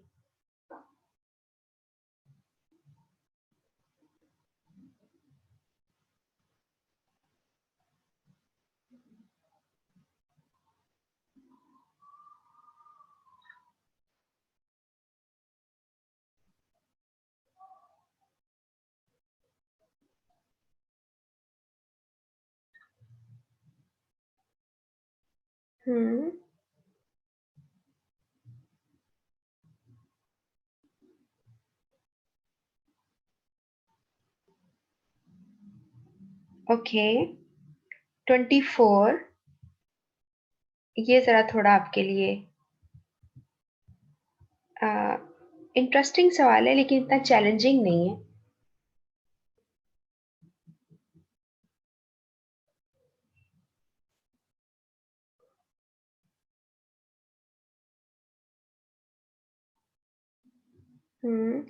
हम्म। ओके, 24, ये जरा थोड़ा आपके लिए इंटरेस्टिंग सवाल है, लेकिन इतना चैलेंजिंग नहीं है।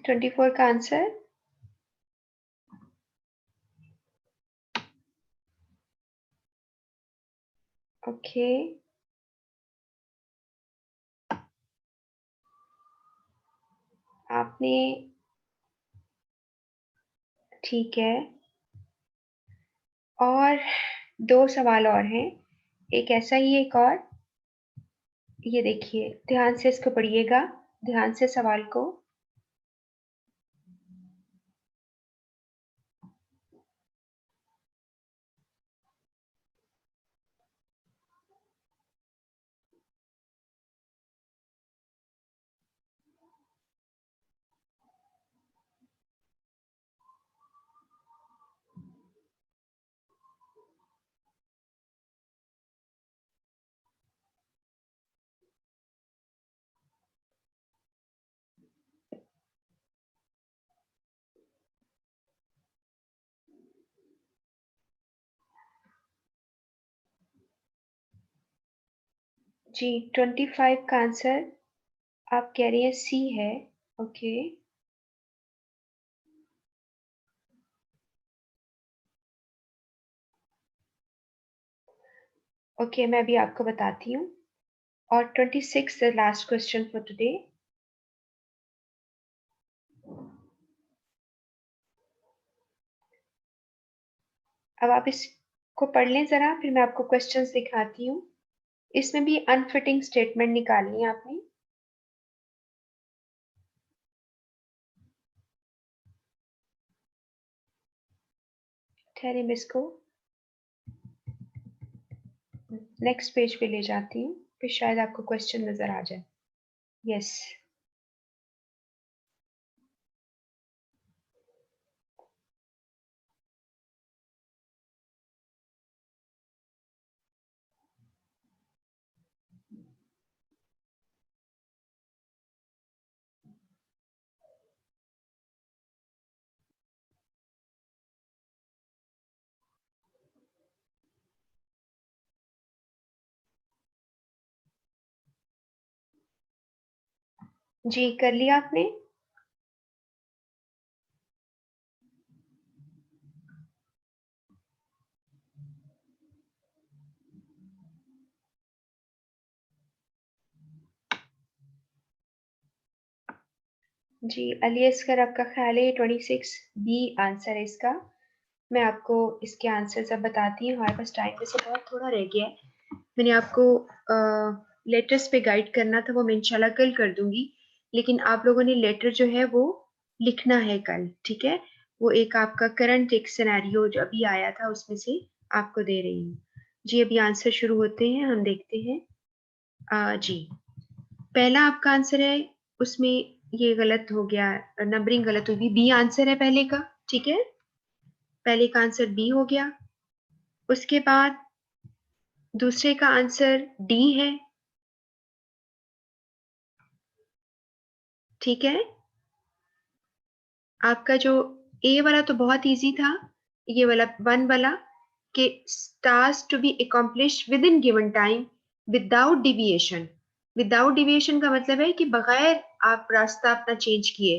24 का आंसर। ओके, आपने, ठीक है, और दो सवाल और हैं, एक ऐसा ही एक और। ये देखिए, ध्यान से इसको पढ़िएगा, ध्यान से सवाल को। जी, 25 का आंसर आप कह रही हैं सी है। ओके। ओके, मैं अभी आपको बताती हूँ। और 26 the last question for today. अब आप इसको पढ़ लें जरा, फिर मैं आपको क्वेश्चंस दिखाती हूँ। इसमें भी अनफिटिंग स्टेटमेंट निकालनी है आपने। ठहरे, मैं इसको नेक्स्ट पेज पे ले जाती हूँ, फिर शायद आपको क्वेश्चन नजर आ जाए। यस। जी, कर लिया आपने? जी, अली असगर, आपका ख्याल है 26 बी आंसर है इसका? मैं आपको इसके आंसर सब बताती हूँ, हमारे पास टाइम वैसे बहुत थोड़ा रह गया है। मैंने आपको लेटर्स पे गाइड करना था, वो मैं इंशाल्लाह कल कर दूंगी, लेकिन आप लोगों ने लेटर जो है वो लिखना है कल, ठीक है? वो एक आपका करंट एक सिनेरियो जो अभी आया था उसमें से आपको दे रही हूँ। जी, अभी आंसर शुरू होते हैं, हम देखते हैं। जी, पहला आपका आंसर है, उसमें ये गलत हो गया, नंबरिंग गलत होगी, बी आंसर है पहले का, ठीक है? पहले का आंसर बी हो गया। उसके बाद दूसरे का आंसर डी है, ठीक है? आपका जो ए वाला तो बहुत इजी था, ये वाला वन वाला, कि task to be accomplished within given time without deviation. Without deviation का मतलब है कि बगैर आप रास्ता अपना चेंज किए,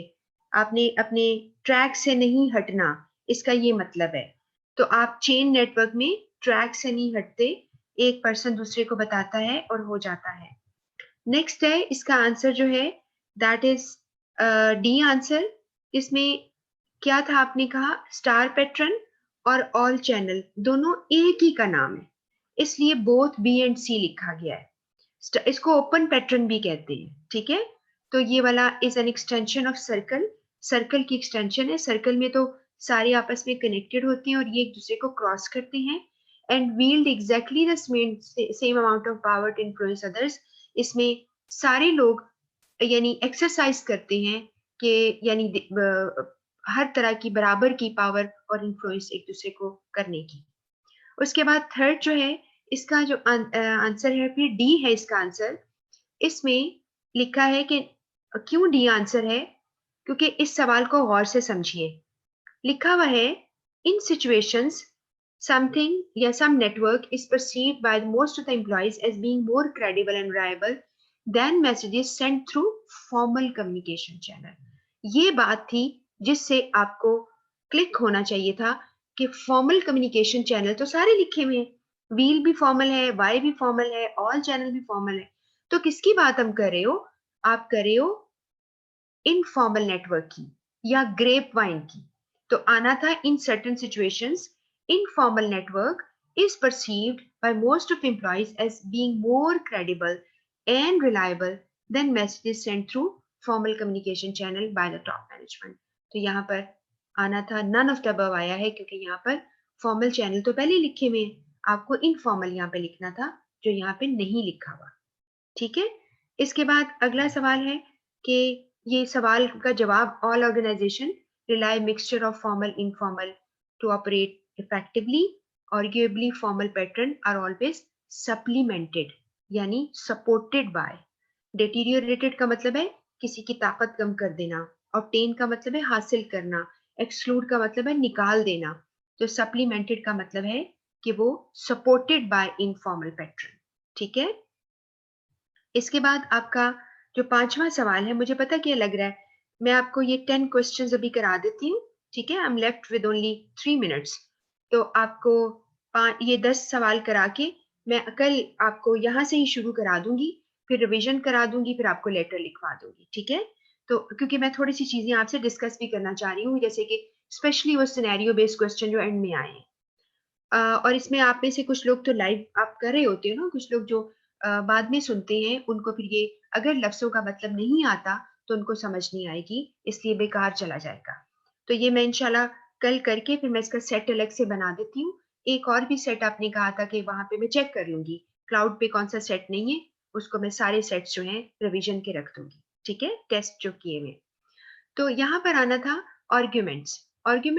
आपने अपने ट्रैक से नहीं हटना, इसका ये मतलब है। तो आप चेन नेटवर्क में ट्रैक से नहीं हटते, एक पर्सन दूसरे को बताता है और हो जाता है। नेक्स्ट है इसका आंसर जो है, दैट इज डी आंसर। इसमें क्या था आपने कहा, स्टार पैटर्न और ऑल चैनल दोनों एक ही का नाम है, इसलिए बोथ बी एंड सी लिखा गया है। इसको ओपन पैटर्न भी कहते हैं, ठीक है? तो ये वाला is an extension of circle, circle की एक्सटेंशन है। सर्कल में तो सारे आपस में कनेक्टेड होते हैं और ये एक दूसरे को क्रॉस करते हैं, and wield exactly the same amount of power to influence others. इसमें सारे लोग यानी एक्सरसाइज करते हैं कि यानी हर तरह की बराबर की पावर और इन्फ्लुएंस एक दूसरे को करने की। उसके बाद थर्ड जो है इसका जो आंसर है फिर डी है इसका आंसर। इसमें लिखा है कि क्यों डी आंसर है, क्योंकि इस सवाल को गौर से समझिए। लिखा हुआ है इन सिचुएशंस something या some network is perceived by most of the employees as being more credible and reliable than messages sent through formal communication channel। ये बात थी जिससे आपको क्लिक होना चाहिए था कि फॉर्मल कम्युनिकेशन चैनल तो सारे लिखे हुए हैं, व्हील भी फॉर्मल है, वाई भी फॉर्मल है, ऑल चैनल भी फॉर्मल है, तो किसकी बात हम कर रहे हो? आप कर रहे हो इनफॉर्मल नेटवर्क की या ग्रेप वाइन की। तो आना था in certain situations informal network is perceived by most of employees as being more credible and reliable than messages sent through formal communication channel by the top management। तो यहाँ पर आना था none of the above आया है क्योंकि यहाँ पर फॉर्मल चैनल तो पहले लिखे हुए हैं, आपको इनफॉर्मल यहाँ पे लिखना था जो यहाँ पे नहीं लिखा हुआ। ठीक है, इसके बाद अगला सवाल है कि ये सवाल का जवाब all organization rely mixture of formal informal to operate effectively, arguably formal pattern are always supplemented यानी सपोर्टेड बाय। डेटीरियोरेटेड का मतलब है किसी की ताकत कम कर देना, ऑब्टेन का मतलब है हासिल करना, एक्सक्लूड का मतलब है निकाल देना, तो सप्लीमेंटेड का मतलब है कि वो सपोर्टेड बाय इनफॉर्मल पैटर्न। ठीक है, इसके बाद आपका जो पांचवा सवाल है, मुझे पता क्या लग रहा है, मैं आपको ये 10 क्वेश्चंस अभी करा देती हूँ। ठीक है, I am left with only 3 minutes, तो आपको ये 10 सवाल करा के मैं कल आपको यहाँ से ही शुरू करा दूंगी, फिर रिवीजन करा दूंगी, फिर आपको लेटर लिखवा दूंगी। ठीक है, तो क्योंकि मैं थोड़ी सी चीजें आपसे डिस्कस भी करना चाह रही हूँ, जैसे कि स्पेशली वो सिनेरियो बेस्ड क्वेश्चन जो एंड में आए हैं। और इसमें आप में से कुछ लोग तो लाइव आप कर रहे होते हो ना, कुछ लोग जो बाद में सुनते हैं उनको फिर ये अगर लफ्जों का मतलब नहीं आता तो उनको समझ नहीं आएगी, इसलिए बेकार चला जाएगा। तो ये मैं इंशाल्लाह कल करके फिर मैं इसका सेट अलग से बना देती हूँ। एक और भी सेट आपने कहा था कि वहां पे मैं चेक कर लूंगी क्लाउड पे कौन सा सेट नहीं है, उसको मैं सारे सेट्स जो हैं रिवीजन के रख दूंगी। ठीक है, टेस्ट जो किए हुए। तो यहाँ पर आना था आर्ग्यूमेंट्स। आर्ग्यूमेंट